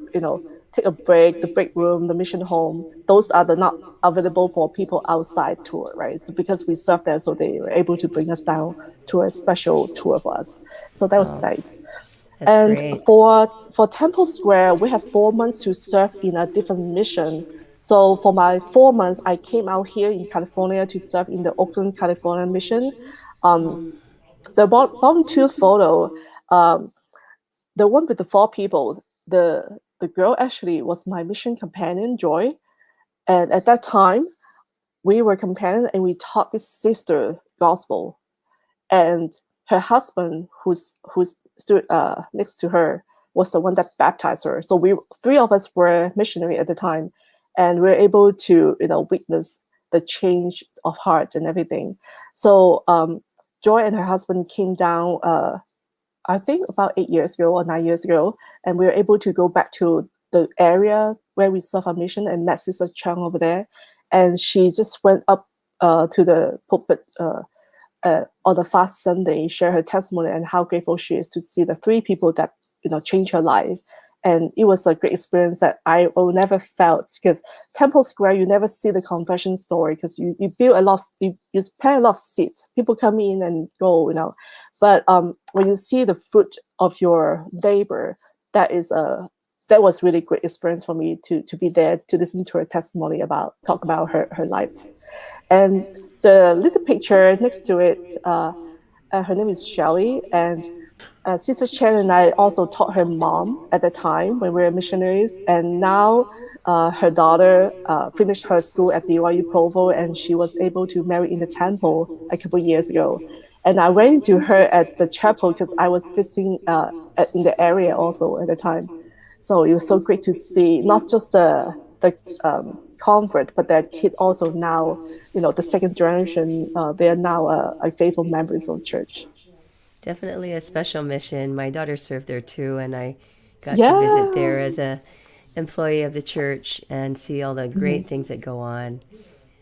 Speaker 2: take a break, the break room, the mission home. Those are not available for people outside tour, right? So because we served there, so they were able to bring us down to a special tour for us. So that was
Speaker 1: Oh,
Speaker 2: nice.
Speaker 1: that's
Speaker 2: And
Speaker 1: great.
Speaker 2: for Temple Square, we have 4 months to serve in a different mission. So for my 4 months, I came out here in California to serve in the Oakland, California mission. Um, the bottom two photo, um, the one with the four people, the girl actually was my mission companion, Joy. And at that time, we were companions and we taught this sister gospel. And her husband, who's stood next to her, was the one that baptized her. So we three of us were missionary at the time, and we were able to witness the change of heart and everything. So Joy and her husband came down. I think about 8 years ago or 9 years ago, and we were able to go back to the area where we serve our mission and met Sister Cheung over there, and she just went up to the pulpit on the fast Sunday share her testimony and how grateful she is to see the three people that changed her life. And it was a great experience that I will never felt, because Temple Square, you never see the confession story because you build a lot, you plant a lot of seats. People come in and go, But when you see the fruit of your labor, that was really great experience for me to be there to listen to her testimony talk about her life. And the little picture next to it, her name is Shelley, and Sister Chen and I also taught her mom at the time when we were missionaries, and now her daughter finished her school at BYU Provo, and she was able to marry in the temple a couple of years ago. And I went to her at the chapel because I was visiting in the area also at the time. So it was so great to see not just the convert, but that kid also now, the second generation, they are now a faithful members of church.
Speaker 1: Definitely a special mission. My daughter served there too, and I got to visit
Speaker 2: Yeah.
Speaker 1: there as a employee of the church and see all the great things that go on.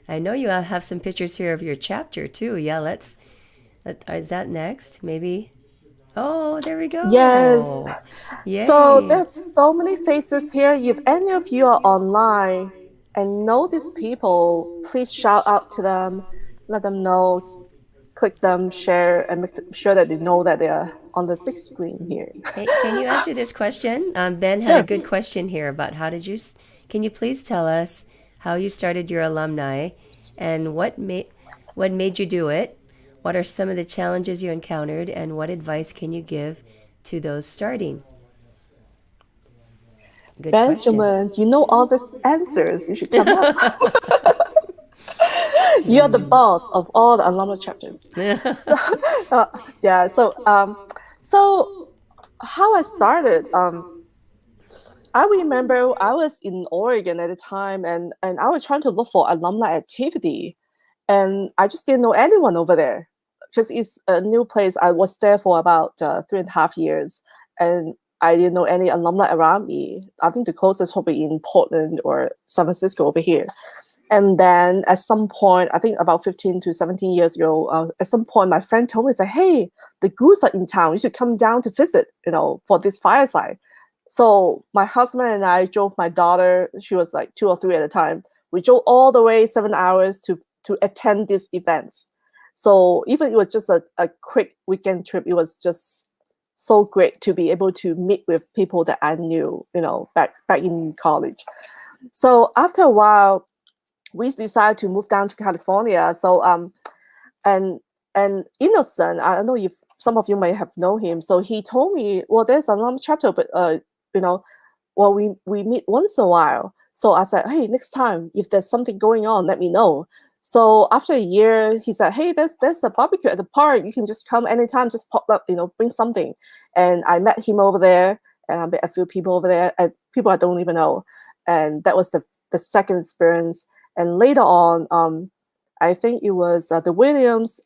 Speaker 1: I know you have some pictures here of your chapter too. Yeah, is that next? Maybe. Oh, there we
Speaker 2: Yes.
Speaker 1: go.
Speaker 2: So
Speaker 1: Yay.
Speaker 2: there's so many faces here. If any of you are online and know these people, please shout out to them, let them know, click them, share, and make sure that they know that they are on the big screen here.
Speaker 1: Hey, can you answer this question? Ben had a
Speaker 2: Sure.
Speaker 1: good question here about can you please tell us how you started your alumni and what made you do it? What are some of the challenges you encountered, and what advice can you give to those starting? Good question.
Speaker 2: Benjamin, you know all the answers. You should come up. You are the boss of all the alumni chapters. So, uh, yeah. So how I started. I remember I was in Oregon at the time, and I was trying to look for alumni activity, and I just didn't know anyone over there because it's a new place. I was there for about 3.5 years, and I didn't know any alumni around me. I think the closest probably in Portland or San Francisco over here. And then at some point, I think about 15 to 17 years ago, at some point, my friend told me, hey, the Goose are in town. You should come down to visit, for this fireside. So my husband and I drove my daughter. She was like 2 or 3 at the time. We drove all the way 7 hours to attend this event. So even it was just a quick weekend trip, it was just so great to be able to meet with people that I knew, back in college. So after a while, we decided to move down to California. So and Innocent, I don't know if some of you may have known him. So he told me, well, there's a Alumni Chapter, but well, we meet once in a while. So I said, hey, next time if there's something going on, let me know. So after a year, he said, hey, there's a barbecue at the park. You can just come anytime, just pop up, bring something. And I met him over there, and I met a few people over there, and people I don't even know. And that was the second experience. And later on, I think it was the Williams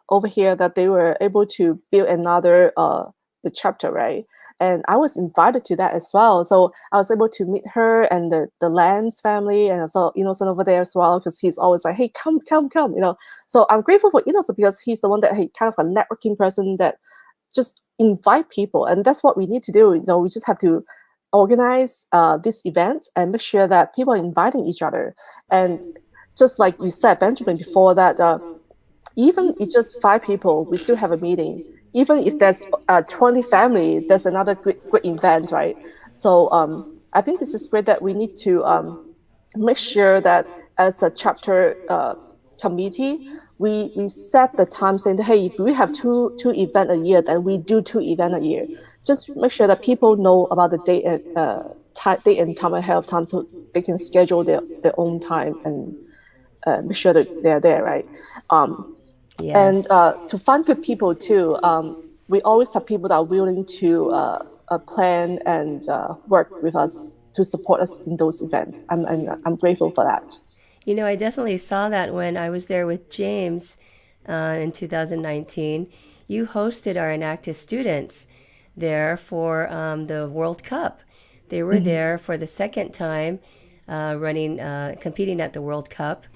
Speaker 2: over here that they were able to build another the chapter, right? And I was invited to that as well. So I was able to meet her and the Lamb's family, and I saw Innocent over there as well, because he's always like, hey, come. So I'm grateful for Innocent because he's the one that kind of a networking person that just invite people, and that's what we need to do. We just have to organize this event and make sure that people are inviting each other. And just like you said, Benjamin, before that, even it's just 5 people, we still have a meeting. Even if there's 20 family, there's another great event, right? So I think this is great that we need to make sure that as a chapter committee, we set the time saying, hey, if we have two events a year, then we do 2 events a year. Just make sure that people know about the date and time ahead of time, so they can schedule their own time and make sure that they're there, right? And
Speaker 1: Yes.
Speaker 2: to find good people too, we always have people that are willing to plan and work with us to support us in those events. I'm grateful for that.
Speaker 1: I definitely saw that when I was there with James in 2019. You hosted our Enactus students there for the World Cup. They were there for the second time competing at the World Cup.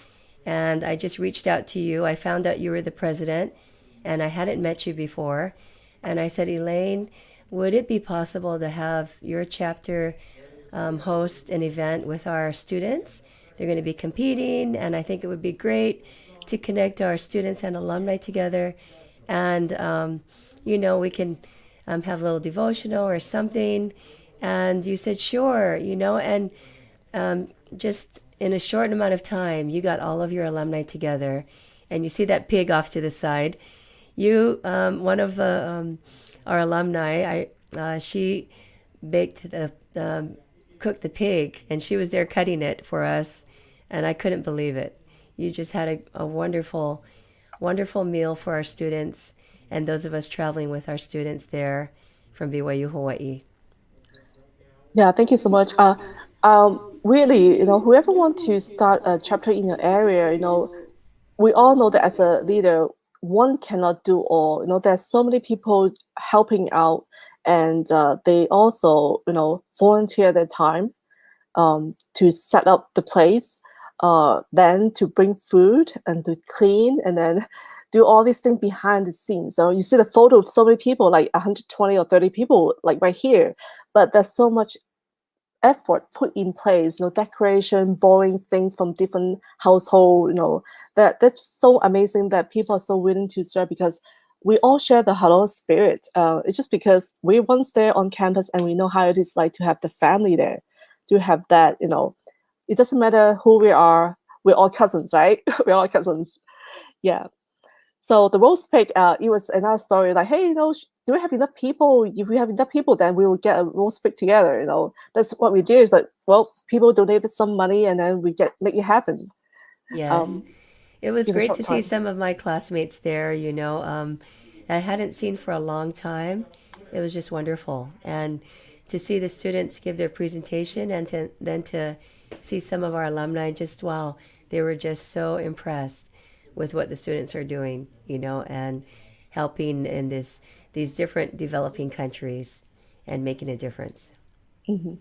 Speaker 1: And I just reached out to you. I found out you were the president. and I hadn't met you before. And I said, Elaine, would it be possible to have your chapter host an event with our students? They're going to be competing, and I think it would be great to connect our students and alumni together. And, we can have a little devotional or something. And you said, sure, and just in a short amount of time, you got all of your alumni together. And you see that pig off to the side. One of our alumni, she baked cooked the pig, and she was there cutting it for us, and I couldn't believe it. You just had a wonderful, wonderful meal for our students and those of us traveling with our students there from BYU Hawaii.
Speaker 2: Yeah, thank you so much. Really, whoever wants to start a chapter in your area, we all know that as a leader, one cannot do all. There's so many people helping out, and they also, volunteer their time to set up the place, then to bring food and to clean, and then do all these things behind the scenes. So you see the photo of so many people, like 120 or 30 people, like right here, but there's so much effort put in place, decoration, borrowing things from different household, that's so amazing that people are so willing to serve, because we all share the Aloha spirit. It's just because we're once there on campus and we know how it is like to have the family there, to have that, it doesn't matter who we are, we're all cousins, right? We're all cousins. Yeah. So the roast pig, it was another story. Like, hey, do we have enough people? If we have enough people, then we will get a roast pig together. That's what we do. Is like, well, people donated some money, and then we make it happen.
Speaker 1: Yes. It was
Speaker 2: In a
Speaker 1: great
Speaker 2: short
Speaker 1: to see
Speaker 2: time.
Speaker 1: some of my classmates there, I hadn't seen for a long time. It was just wonderful. And to see the students give their presentation, and then to see some of our alumni, just wow, they were just so impressed with what the students are doing, and helping in these different developing countries and making a difference.
Speaker 2: Hmm.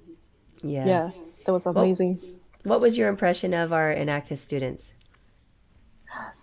Speaker 2: Yeah,
Speaker 1: Yes.
Speaker 2: that was
Speaker 1: What
Speaker 2: amazing.
Speaker 1: what was your impression of our Enactus students?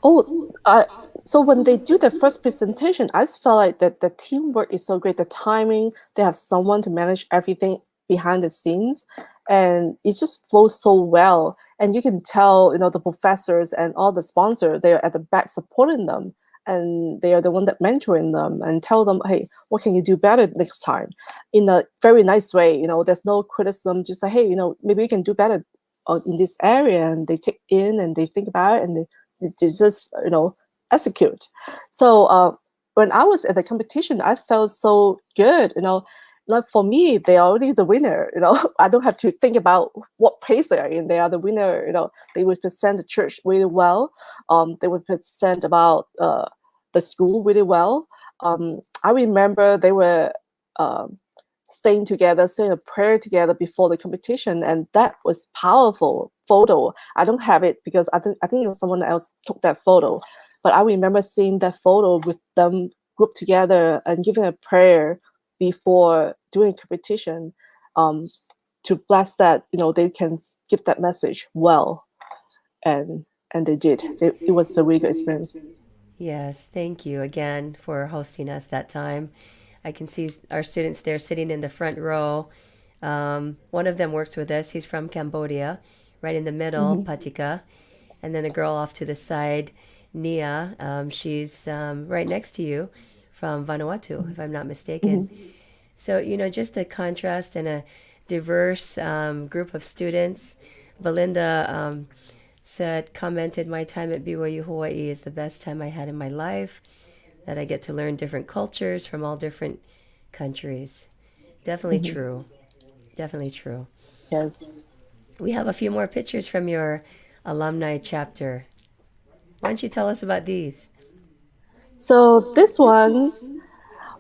Speaker 2: Oh, uh, so when they do the first presentation, I just felt like that the teamwork is so great. The timing, they have someone to manage everything behind the scenes, and it just flows so well. And you can tell, the professors and all the sponsors, they're at the back supporting them, and they are the one that mentoring them and tell them, hey, what can you do better next time? In a very nice way. There's no criticism. Just like, hey, maybe you can do better in this area, and they take in and they think about it, and they just execute. So when I was at the competition, I felt so good. Like for me, they are already the winner. I don't have to think about what place they are in. They are the winner. They would present the church really well. They would present about the school really well. I remember they were um, staying together, saying a prayer together before the competition, and that was powerful photo. I don't have it because I think it was someone else took that photo, but I remember seeing that photo with them grouped together and giving a prayer before doing competition, um, to bless that they can give that message well, and they did. It was a really good experience.
Speaker 1: Yes, thank you again for hosting us that time. I can see our students there sitting in the front row. One of them works with us. He's from Cambodia, right in the middle,
Speaker 2: Hmm.
Speaker 1: Patika. And then a girl off to the side, Nia. She's right next to you from Vanuatu, if I'm not mistaken.
Speaker 2: Hmm.
Speaker 1: So, just a contrast and a diverse group of students. Belinda commented, my time at BYU Hawaii is the best time I had in my life, that I get to learn different cultures from all different countries. Definitely
Speaker 2: Hmm.
Speaker 1: true. Definitely true.
Speaker 2: Yes.
Speaker 1: We have a few more pictures from your alumni chapter. Why don't you tell us about these?
Speaker 2: So this one's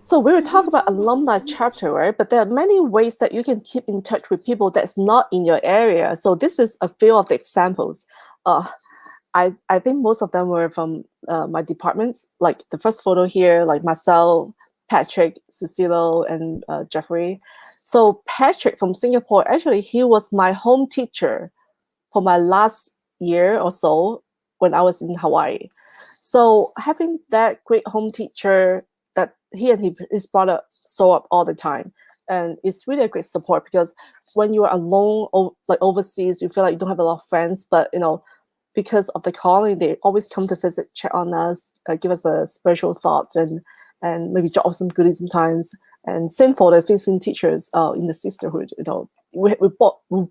Speaker 2: So we will talk about alumni chapter, right? But there are many ways that you can keep in touch with people that's not in your area. So this is a few of the examples. Uh, I think most of them were from my departments. Like the first photo here, like Marcel, Patrick, Susilo, and Jeffrey. So Patrick from Singapore, actually, he was my home teacher for my last year or so when I was in Hawaii. So having that great home teacher that he and his brother show up all the time, and it's really a great support because when you are alone, like overseas, you feel like you don't have a lot of friends, but because of the calling, they always come to visit, check on us, give us a spiritual thought, and maybe drop off some goodies sometimes. And same for the visiting teachers in the sisterhood. We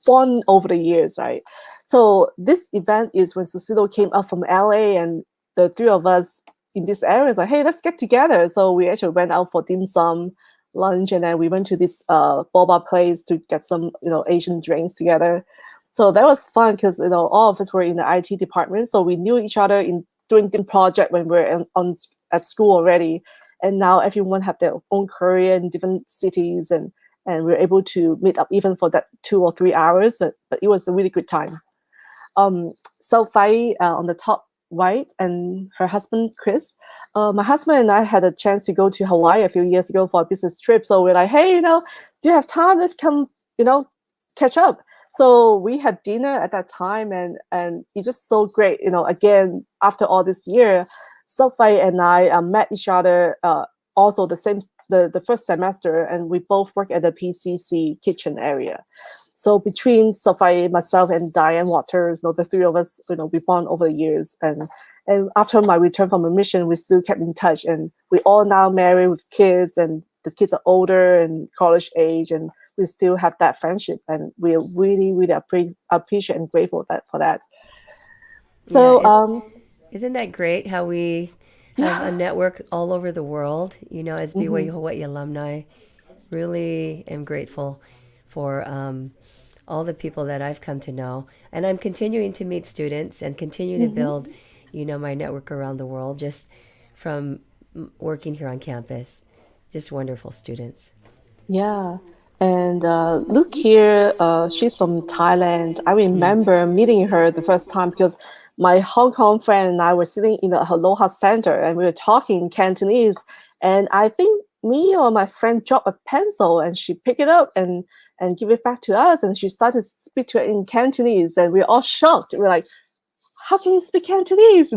Speaker 2: bond over the years, right? So this event is when Susilo came up from LA, and the three of us in this area is like, hey, let's get together. So we actually went out for dim sum lunch, and then we went to this boba place to get some Asian drinks together. So that was fun because all of us were in the IT department, so we knew each other in doing the project when we were at school already, and now everyone have their own career in different cities, and we are able to meet up even for that 2 or 3 hours. But it was a really good time. So Fai on the top right, and her husband Chris. My husband and I had a chance to go to Hawaii a few years ago for a business trip. So we're like, hey, do you have time? Let's come, catch up. So we had dinner at that time, and it's just so great. Again, after all this year, Sophie and I met each other also the first semester, and we both work at the PCC kitchen area. So between Sophie, myself, and Diane Waters, the three of us, we bond over the years. And after my return from a mission, we still kept in touch, and we all now married with kids, and the kids are older and college age, and we still have that friendship, and we are really, really appreciate and grateful for that.
Speaker 1: Yeah,
Speaker 2: So,
Speaker 1: isn't that great how we have a
Speaker 2: yeah.
Speaker 1: network all over the world, as
Speaker 2: Mm-hmm.
Speaker 1: BYU Hawaii alumni? Really am grateful for all the people that I've come to know. And I'm continuing to meet students and continue to
Speaker 2: Mm-hmm.
Speaker 1: build, my network around the world just from working here on campus. Just wonderful students.
Speaker 2: Yeah. And look here, she's from Thailand. I remember meeting her the first time because my Hong Kong friend and I were sitting in the Aloha Center, and we were talking in Cantonese. And I think me or my friend dropped a pencil, and she picked it up and give it back to us. And she started to speak to it in Cantonese, and we are all shocked. We're like, how can you speak Cantonese?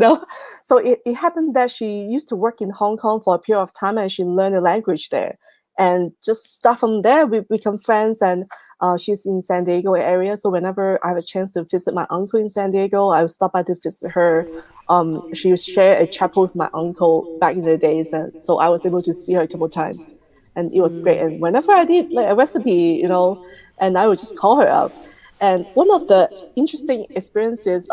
Speaker 2: So it happened that she used to work in Hong Kong for a period of time, and she learned the language there. And just start from there, we become friends. And she's in San Diego area, so whenever I have a chance to visit my uncle in San Diego, I will stop by to visit her. She shared a chapel with my uncle back in the days, and so I was able to see her a couple of times, and it was great. And whenever I did like a recipe, and I would just call her up. And one of the interesting experiences,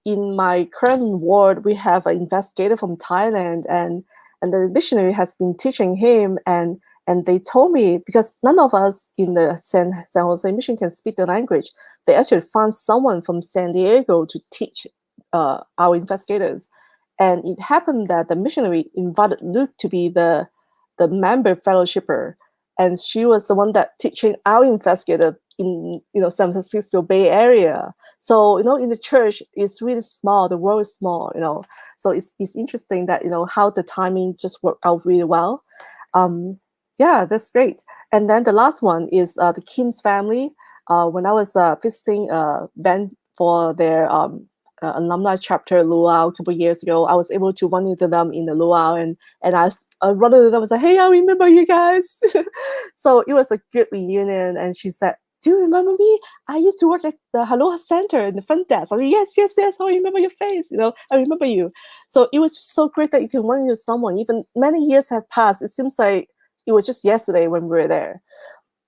Speaker 2: in my current ward, we have an investigator from Thailand, and the missionary has been teaching him, and they told me because none of us in the San Jose mission can speak the language, they actually found someone from San Diego to teach our investigators. And it happened that the missionary invited Luke to be the member fellowshipper, and she was the one that teaching our investigator in San Francisco Bay Area. So in the church, it's really small. The world is small. So it's interesting that how the timing just worked out really well. Yeah, that's great. And then the last one is the Kim's family. When I was visiting Ben for their alumni chapter luau a couple of years ago, I was able to run into them in the luau, and I run into them and was like, hey, I remember you guys. So it was a good reunion. And she said, do you remember me? I used to work at the Aloha Center in the front desk. I was like, yes, yes, yes. I remember your face. I remember you. So it was just so great that you can run into someone. Even many years have passed. It seems like it was just yesterday when we were there.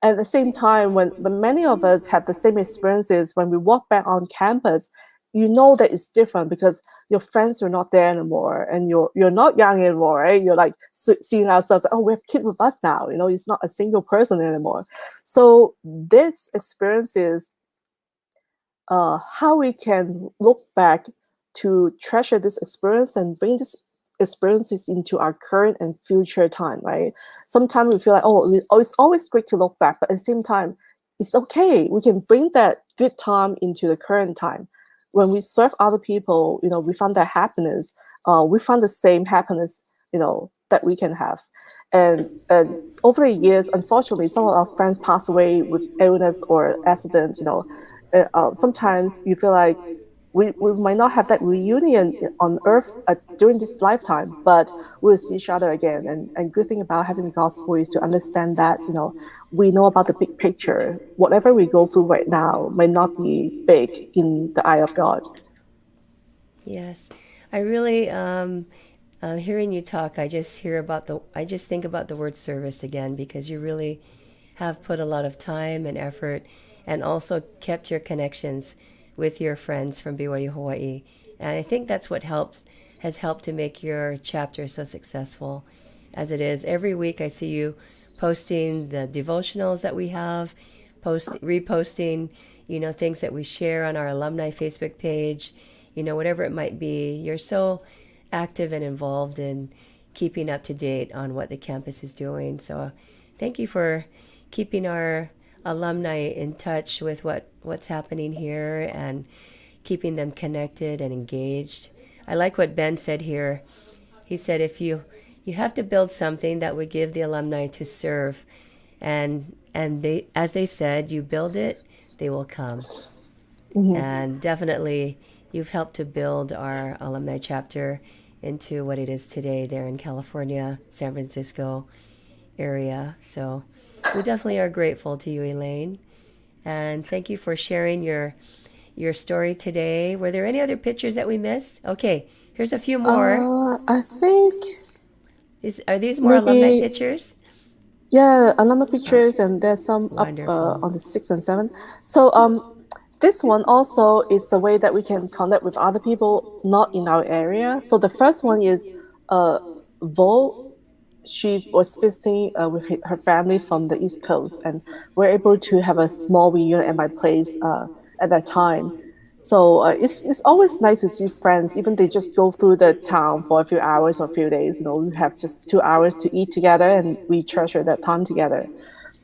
Speaker 2: At the same time, when many of us have the same experiences, when we walk back on campus, you know that it's different because your friends are not there anymore, and you're not young anymore, right? You're like seeing ourselves, oh, we have kids with us now. It's not a single person anymore. So this experience is how we can look back to treasure this experience and bring this experiences into our current and future time, right? Sometimes we feel like, it's always great to look back, but at the same time, it's okay. We can bring that good time into the current time. When we serve other people, we find that happiness. We find the same happiness, that we can have. And over the years, unfortunately, some of our friends pass away with illness or accidents. Sometimes you feel like we might not have that reunion on Earth during this lifetime, but we'll see each other again. And good thing about having the gospel is to understand that, we know about the big picture. Whatever we go through right now may not be big in the eye of God.
Speaker 1: Yes. I really, hearing you talk, I just think about the word service again because you really have put a lot of time and effort and also kept your connections with your friends from BYU Hawaii. And I think that's what has helped to make your chapter so successful as it is. Every week I see you posting the devotionals that we have, reposting, things that we share on our alumni Facebook page, whatever it might be. You're so active and involved in keeping up to date on what the campus is doing. So thank you for keeping our alumni in touch with what's happening here and keeping them connected and engaged. I like what Ben said here. He said if you have to build something that would give the alumni to serve, and they, as they said, you build it, they will come.
Speaker 2: Mm-hmm.
Speaker 1: And definitely you've helped to build our alumni chapter into what it is today there in California, San Francisco area. So we definitely are grateful to you, Elaine. And thank you for sharing your story today. Were there any other pictures that we missed? Okay, here's a few more.
Speaker 2: I think
Speaker 1: Are these more alumni
Speaker 2: maybe,
Speaker 1: pictures?
Speaker 2: yeah, a number of pictures, and there's some up
Speaker 1: Wonderful.
Speaker 2: on the 6 and 7. So this one also is the way that we can connect with other people not in our area. So the first one is uh, Vo. She was visiting with her family from the East Coast, and we're able to have a small reunion at my place at that time. So it's always nice to see friends, even they just go through the town for a few hours or a few days. We have just 2 hours to eat together, and we treasure that time together.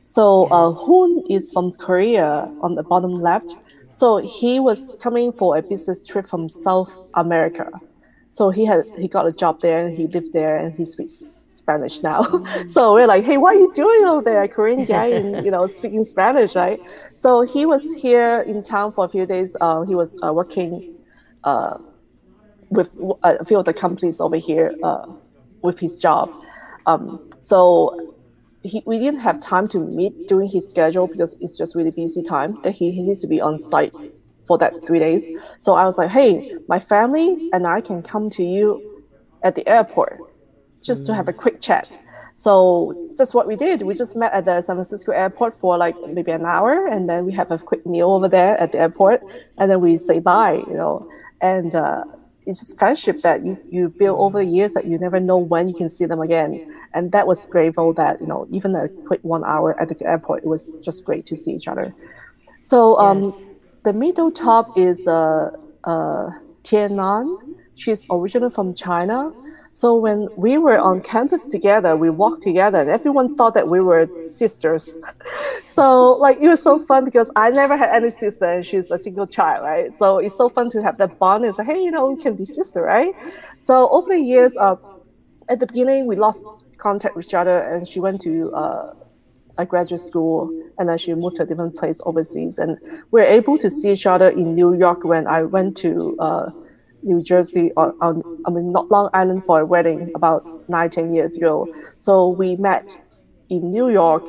Speaker 2: So
Speaker 1: Yes.
Speaker 2: Hoon is from Korea on the bottom left. So he was coming for a business trip from South America. So he got a job there and he lived there and he speaks Spanish now.
Speaker 1: Mm.
Speaker 2: So we're like, hey, what are you doing over there? A Korean guy in speaking Spanish, right? So he was here in town for a few days. He was working uh, with a few of the companies over here with his job. So we didn't have time to meet during his schedule because it's just really busy time that he needs to be on site for that 3 days. So I was like, hey, my family and I can come to you at the airport just to have
Speaker 1: Mm.
Speaker 2: a quick chat. So that's what we did. We just met at the San Francisco airport for like maybe an hour, and then we have a quick meal over there at the airport, and then we say bye. And it's just friendship that you build over the years that you never know when you can see them again. And that was grateful that, even a quick 1 hour at the airport, it was just great to see each other. So
Speaker 1: Yes.
Speaker 2: the middle top is Tianan. She's originally from China. So when we were on campus together, we walked together, and everyone thought that we were sisters. So like it was so fun because I never had any sister, and she's a single child, right? So it's so fun to have that bond and say, hey, we can be sister, right? So over the years, at the beginning, we lost contact with each other, and she went to a graduate school, and then she moved to a different place overseas. And we are able to see each other in New York when I went to New Jersey not Long Island for a wedding about 9, 10 years ago. So we met in New York.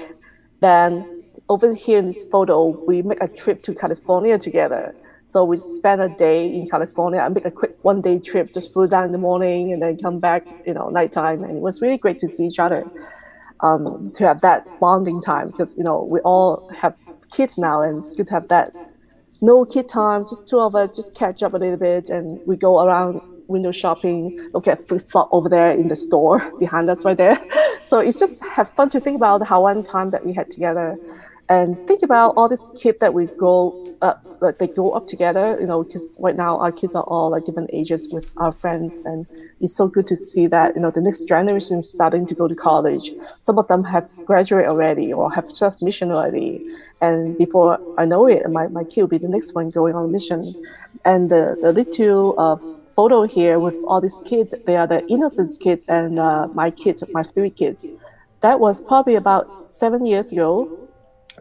Speaker 2: Then over here in this photo, we make a trip to California together. So we spent a day in California and make a quick 1 day trip, just flew down in the morning and then come back, nighttime. And it was really great to see each other, to have that bonding time because, we all have kids now and it's good to have that no kid time, just two of us, just catch up a little bit, and we go around window shopping, look at flip flop over there in the store behind us right there. So it's just have fun to think about how one time that we had together, and think about all these kids that we grow. Like they grow up together, because right now our kids are all like different ages with our friends, and it's so good to see that the next generation is starting to go to college. Some of them have graduated already or have served mission already, and before I know it, my kid will be the next one going on a mission. And the little photo here with all these kids, they are the innocence kids, and my kids, my 3 kids. That was probably about 7 years ago.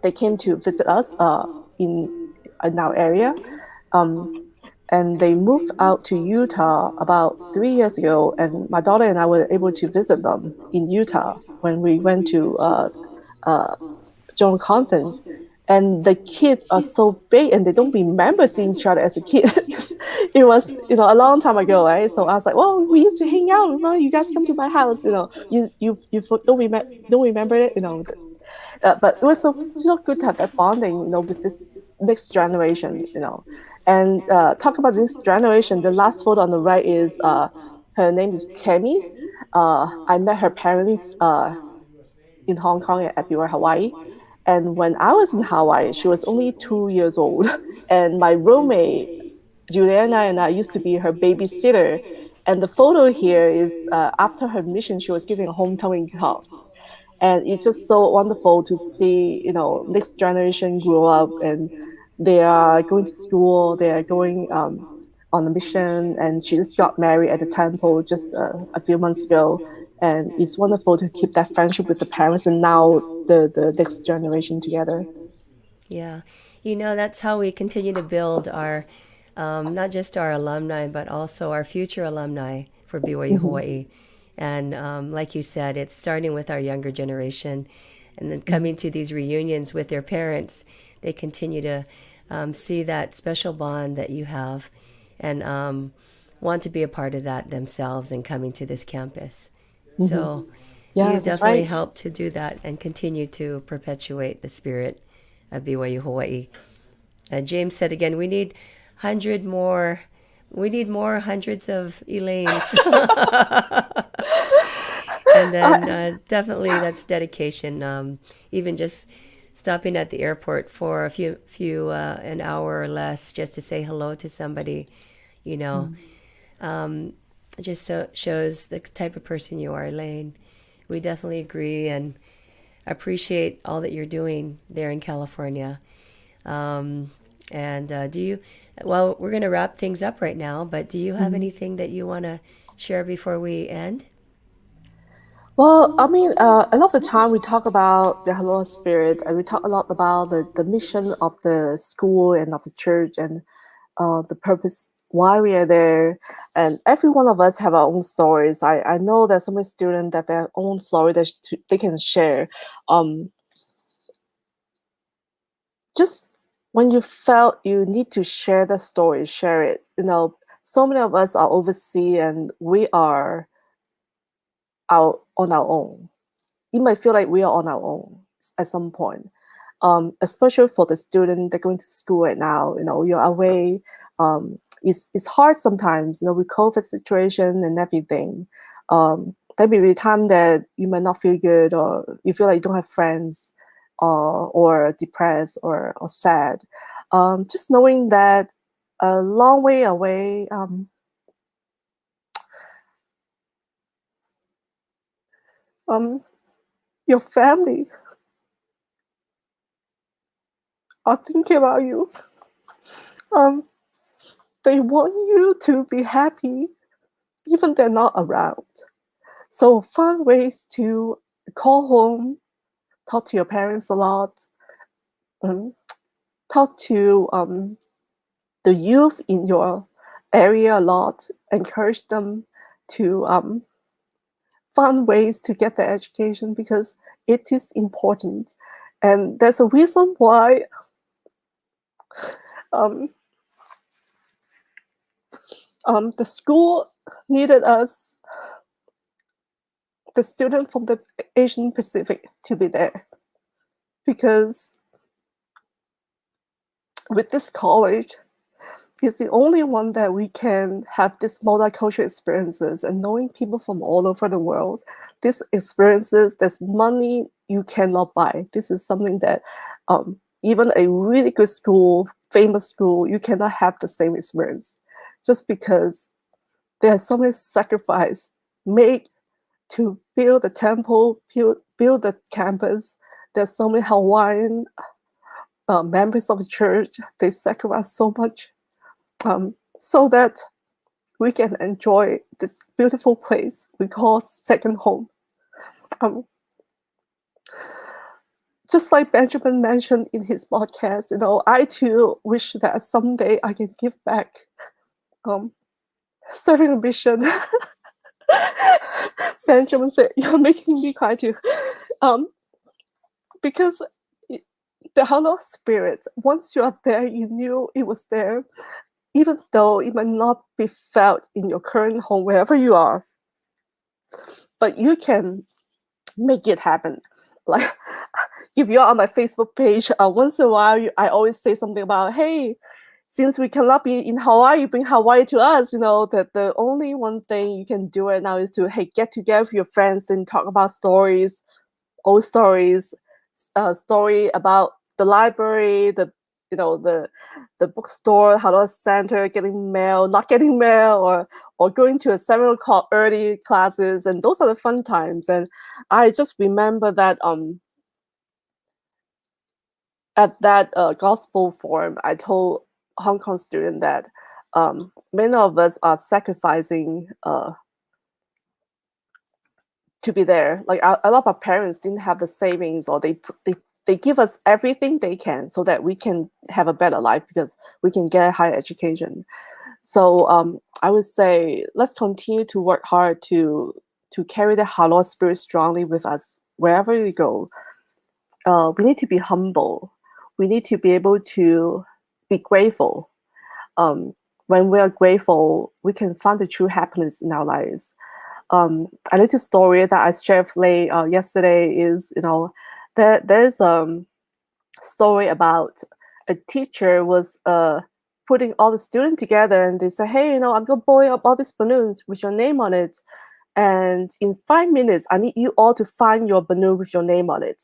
Speaker 2: They came to visit us in our area. Um, and they moved out to Utah about 3 years ago. And my daughter and I were able to visit them in Utah when we went to uh, joint conference. And the kids are so big and they don't remember seeing each other as a kid because it was, a long time ago, right? So I was like, well, we used to hang out. Remember, you guys come to my house, you don't remember it, but it was so good to have that bonding, with this next generation, And talk about this generation. The last photo on the right is her name is Kemi. I met her parents in Hong Kong at Biwa, Hawaii. And when I was in Hawaii, she was only 2 years old. And my roommate, Juliana, and I used to be her babysitter. And the photo here is after her mission, she was giving a homecoming talk. And it's just so wonderful to see, next generation grow up and they are going to school, they are going on a mission, and she just got married at the temple just a few months ago. And it's wonderful to keep that friendship with the parents and now the next generation together.
Speaker 1: Yeah. That's how we continue to build our, not just our alumni, but also our future alumni for BYU
Speaker 2: Mm-hmm.
Speaker 1: Hawaii. And like you said, it's starting with our younger generation and then
Speaker 2: Mm-hmm.
Speaker 1: coming to these reunions with their parents. They continue to see that special bond that you have and want to be a part of that themselves and coming to this campus.
Speaker 2: Mm-hmm.
Speaker 1: So
Speaker 2: Yeah,
Speaker 1: you've
Speaker 2: that's
Speaker 1: definitely
Speaker 2: right.
Speaker 1: helped to do that and continue to perpetuate the spirit of BYU Hawaii. James said again, we need more hundreds of Elaines. And then
Speaker 2: I,
Speaker 1: definitely that's dedication. Even just stopping at the airport for a few an hour or less just to say hello to somebody, you know, just shows the type of person you are, Elaine. We definitely agree and appreciate all that you're doing there in California. And well, we're going to wrap things up right now, but do you have
Speaker 2: Mhm.
Speaker 1: anything that you want to share before we end?
Speaker 2: Well, I mean, a lot of the time we talk about the Aloha spirit, and we talk a lot about the mission of the school and of the church, and the purpose why we are there. And every one of us have our own stories. I know there's so many students that their own story that they can share. Um, just when you felt you need to share the story, share it. So many of us are overseas and we are out on our own. It might feel like we are on our own at some point. Especially for the student that going to school right now, you're away. It's hard sometimes, with COVID situation and everything. There may be a time that you might not feel good or you feel like you don't have friends or depressed or sad. Just knowing that a long way away, um, your family are thinking about you. Um, they want you to be happy even they're not around. So find ways to call home, talk to your parents a lot, um, talk to the youth in your area a lot, encourage them to find ways to get their education because it is important. And there's a reason why um, the school needed us, the student from the Asian Pacific, to be there because with this college, it's the only one that we can have this multicultural experiences and knowing people from all over the world. These experiences, there's money you cannot buy. This is something that even a really good school, famous school, you cannot have the same experience just because there's so much sacrifice made to build the temple, build the campus. There's so many Hawaiian members of the church. They sacrifice so much so that we can enjoy this beautiful place we call second home. Um, just like Benjamin mentioned in his podcast, I too wish that someday I can give back Um, Serving a mission. Benjamin said, "You're making me cry too," um, because it, the Halo spirit. Once you are there, you knew it was there, even though it might not be felt in your current home, wherever you are. But you can make it happen. Like if you're on my Facebook page, once in a while, I always say something about, hey, since we cannot be in Hawaii, bring Hawaii to us. That the only one thing you can do right now is to, hey, get together with your friends and talk about stories, old stories, story about the library, the bookstore, Hello Center, getting mail, not getting mail, or going to a 7 o'clock early classes, and those are the fun times. And I just remember that at that gospel forum, I told Hong Kong student that many of us are sacrificing to be there. Like a lot of our parents didn't have the savings, or they give us everything they can so that we can have a better life because we can get a higher education. So I would say let's continue to work hard to carry the Halo spirit strongly with us wherever we go. We need to be humble. We need to be able to be grateful. Um, when we are grateful, we can find the true happiness in our lives. A little story that I shared with Lei yesterday is, there's story about a teacher was putting all the students together, and they say, hey, I'm gonna blow up all these balloons with your name on it, and in 5 minutes I need you all to find your balloon with your name on it.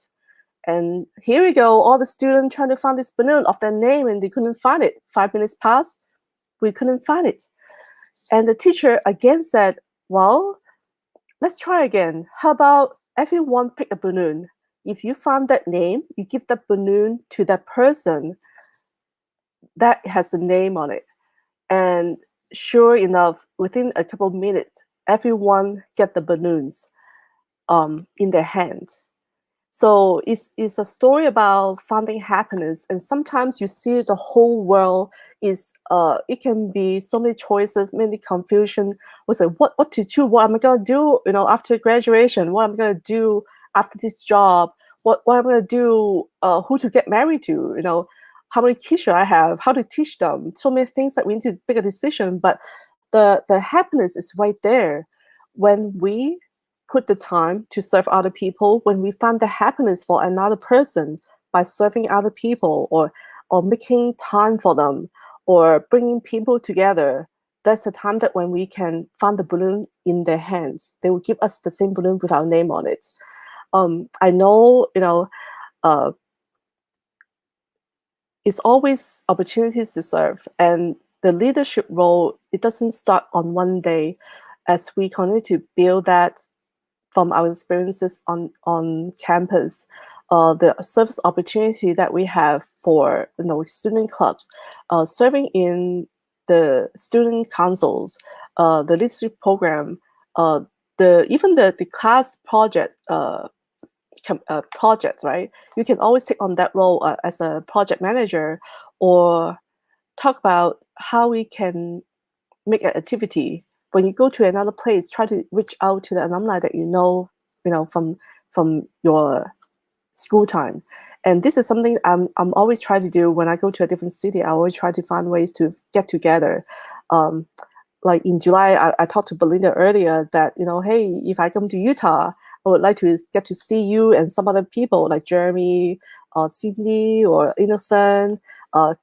Speaker 2: And here we go, all the students trying to find this balloon of their name, and they couldn't find it. 5 minutes passed, we couldn't find it. And the teacher again said, well, let's try again. How about everyone pick a balloon? If you find that name, you give that balloon to that person that has the name on it. And sure enough, within a couple of minutes, everyone get the balloons in their hand. So it's a story about finding happiness, and sometimes you see the whole world is it can be so many choices, many confusion. Was like what to choose? What am I gonna do? After graduation, what am I gonna do after this job? What am I gonna do? Who to get married to? How many kids should I have? How to teach them? So many things that we need to make a decision. But the happiness is right there when we put the time to serve other people, when we find the happiness for another person by serving other people, or making time for them, or bringing people together. That's the time that when we can find the balloon in their hands, they will give us the same balloon with our name on it. I know, uh, it's always opportunities to serve, and the leadership role, it doesn't start on one day. As we continue to build that from our experiences on campus, the service opportunity that we have for student clubs, serving in the student councils, the leadership program, the class project projects, right? You can always take on that role as a project manager, or talk about how we can make an activity. When you go to another place, try to reach out to the alumni that from your school time. And this is something I'm always trying to do when I go to a different city. I always try to find ways to get together. Um, like in July, I talked to Belinda earlier that, hey, if I come to Utah, I would like to get to see you and some other people like Jeremy, Cindy, or Innocent,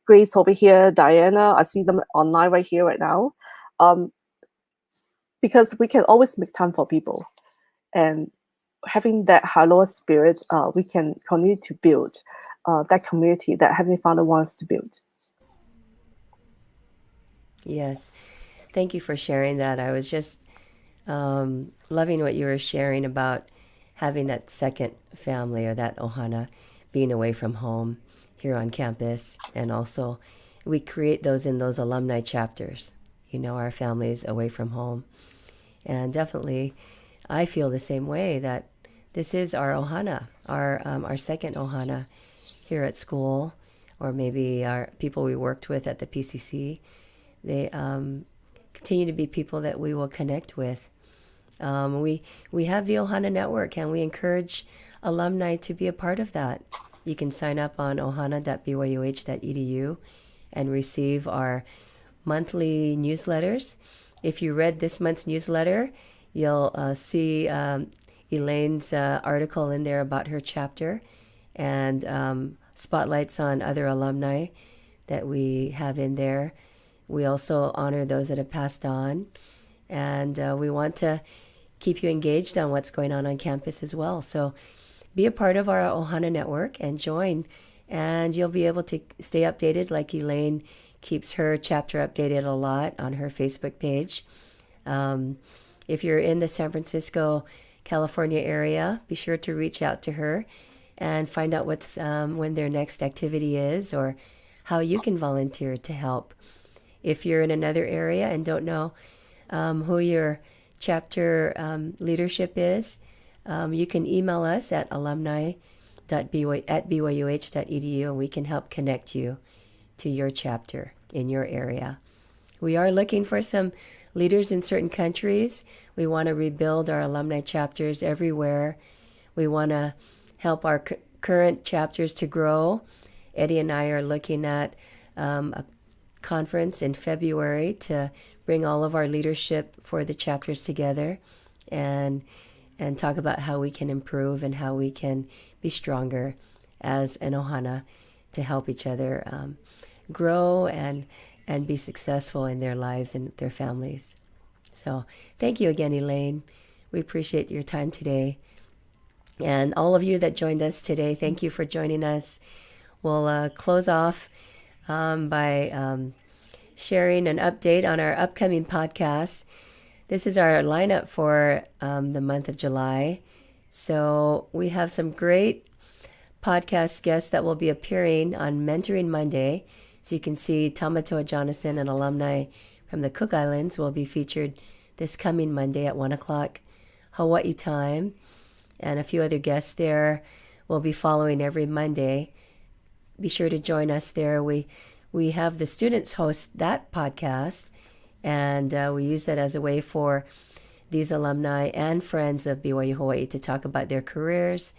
Speaker 2: Grace over here, Diana. I see them online right here, right now. Um, because we can always make time for people. And having that Halo spirit, we can continue to build that community that Heavenly Father wants to build.
Speaker 1: Yes. Thank you for sharing that. I was just loving what you were sharing about having that second family, or that ohana, being away from home here on campus. And also, we create those in those alumni chapters, our families away from home. And definitely, I feel the same way, that this is our ohana, our second ohana here at school, or maybe our people we worked with at the PCC. They continue to be people that we will connect with. We have the Ohana Network, and we encourage alumni to be a part of that. You can sign up on ohana.byuh.edu and receive our monthly newsletters. If you read this month's newsletter, you'll see Elaine's article in there about her chapter, and spotlights on other alumni that we have in there. We also honor those that have passed on, and we want to keep you engaged on what's going on campus as well. So be a part of our Ohana Network and join, and you'll be able to stay updated, like Elaine keeps her chapter updated a lot on her Facebook page. If you're in the San Francisco, California area, be sure to reach out to her and find out what's when their next activity is, or how you can volunteer to help. If you're in another area and don't know who your chapter leadership is, you can email us at alumni@byuh.edu, and we can help connect you to your chapter in your area. We are looking for some leaders in certain countries. We want to rebuild our alumni chapters everywhere. We want to help our current chapters to grow. Eddie and I are looking at a conference in February to bring all of our leadership for the chapters together and talk about how we can improve and how we can be stronger as an Ohana to help each other grow and be successful in their lives and their families. So thank you again, Elaine. We appreciate your time today. And all of you that joined us today, thank you for joining us. We'll close off by sharing an update on our upcoming podcast. This is our lineup for the month of July. So we have some great podcast guests that will be appearing on Mentoring Monday. So you can see Tamatoa Jonathan, an alumni from the Cook Islands, will be featured this coming Monday at 1 o'clock Hawaii time. And a few other guests there will be following every Monday. Be sure to join us there. We have the students host that podcast, and we use that as a way for these alumni and friends of BYU Hawaii to talk about their careers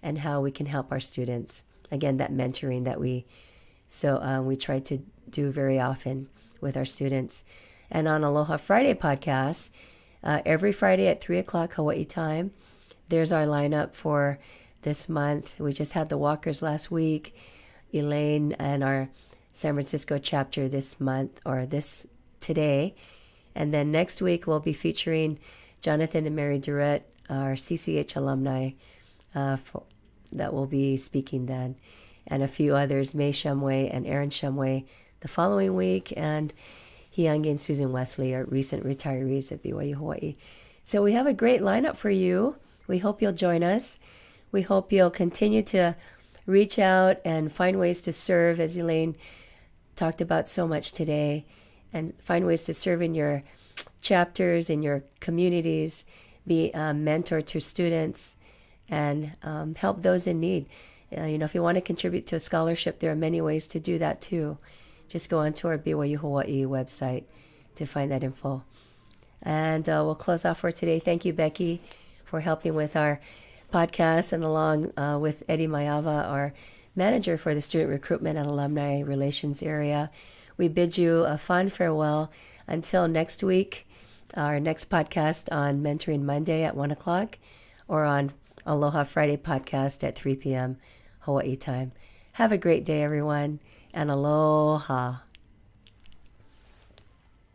Speaker 1: and how we can help our students. Again, that mentoring that we try to do very often with our students. And on Aloha Friday podcast, every Friday at 3 o'clock Hawaii time, there's our lineup for this month. We just had the walkers last week. Elaine and our San Francisco chapter this month, or today. And then next week we'll be featuring Jonathan and Mary Durrett, our CCH alumni, that will be speaking then. And a few others, May Shumway and Aaron Shumway, the following week. And Hiangi and Susan Wesley are recent retirees of BYU Hawaii. So we have a great lineup for you. We hope you'll join us. We hope you'll continue to reach out and find ways to serve, as Elaine talked about so much today, and find ways to serve in your chapters, in your communities, be a mentor to students, and help those in need. If you want to contribute to a scholarship, there are many ways to do that too. Just go onto our BYU Hawaii website to find that info. And we'll close off for today. Thank you, Becky, for helping with our podcast, and along with Eddie Mayava, our manager for the student recruitment and alumni relations area. We bid you a fond farewell until next week, our next podcast on Mentoring Monday at 1 o'clock, or on Aloha Friday podcast at 3 p.m. Hawaii time. Have a great day, everyone, and aloha.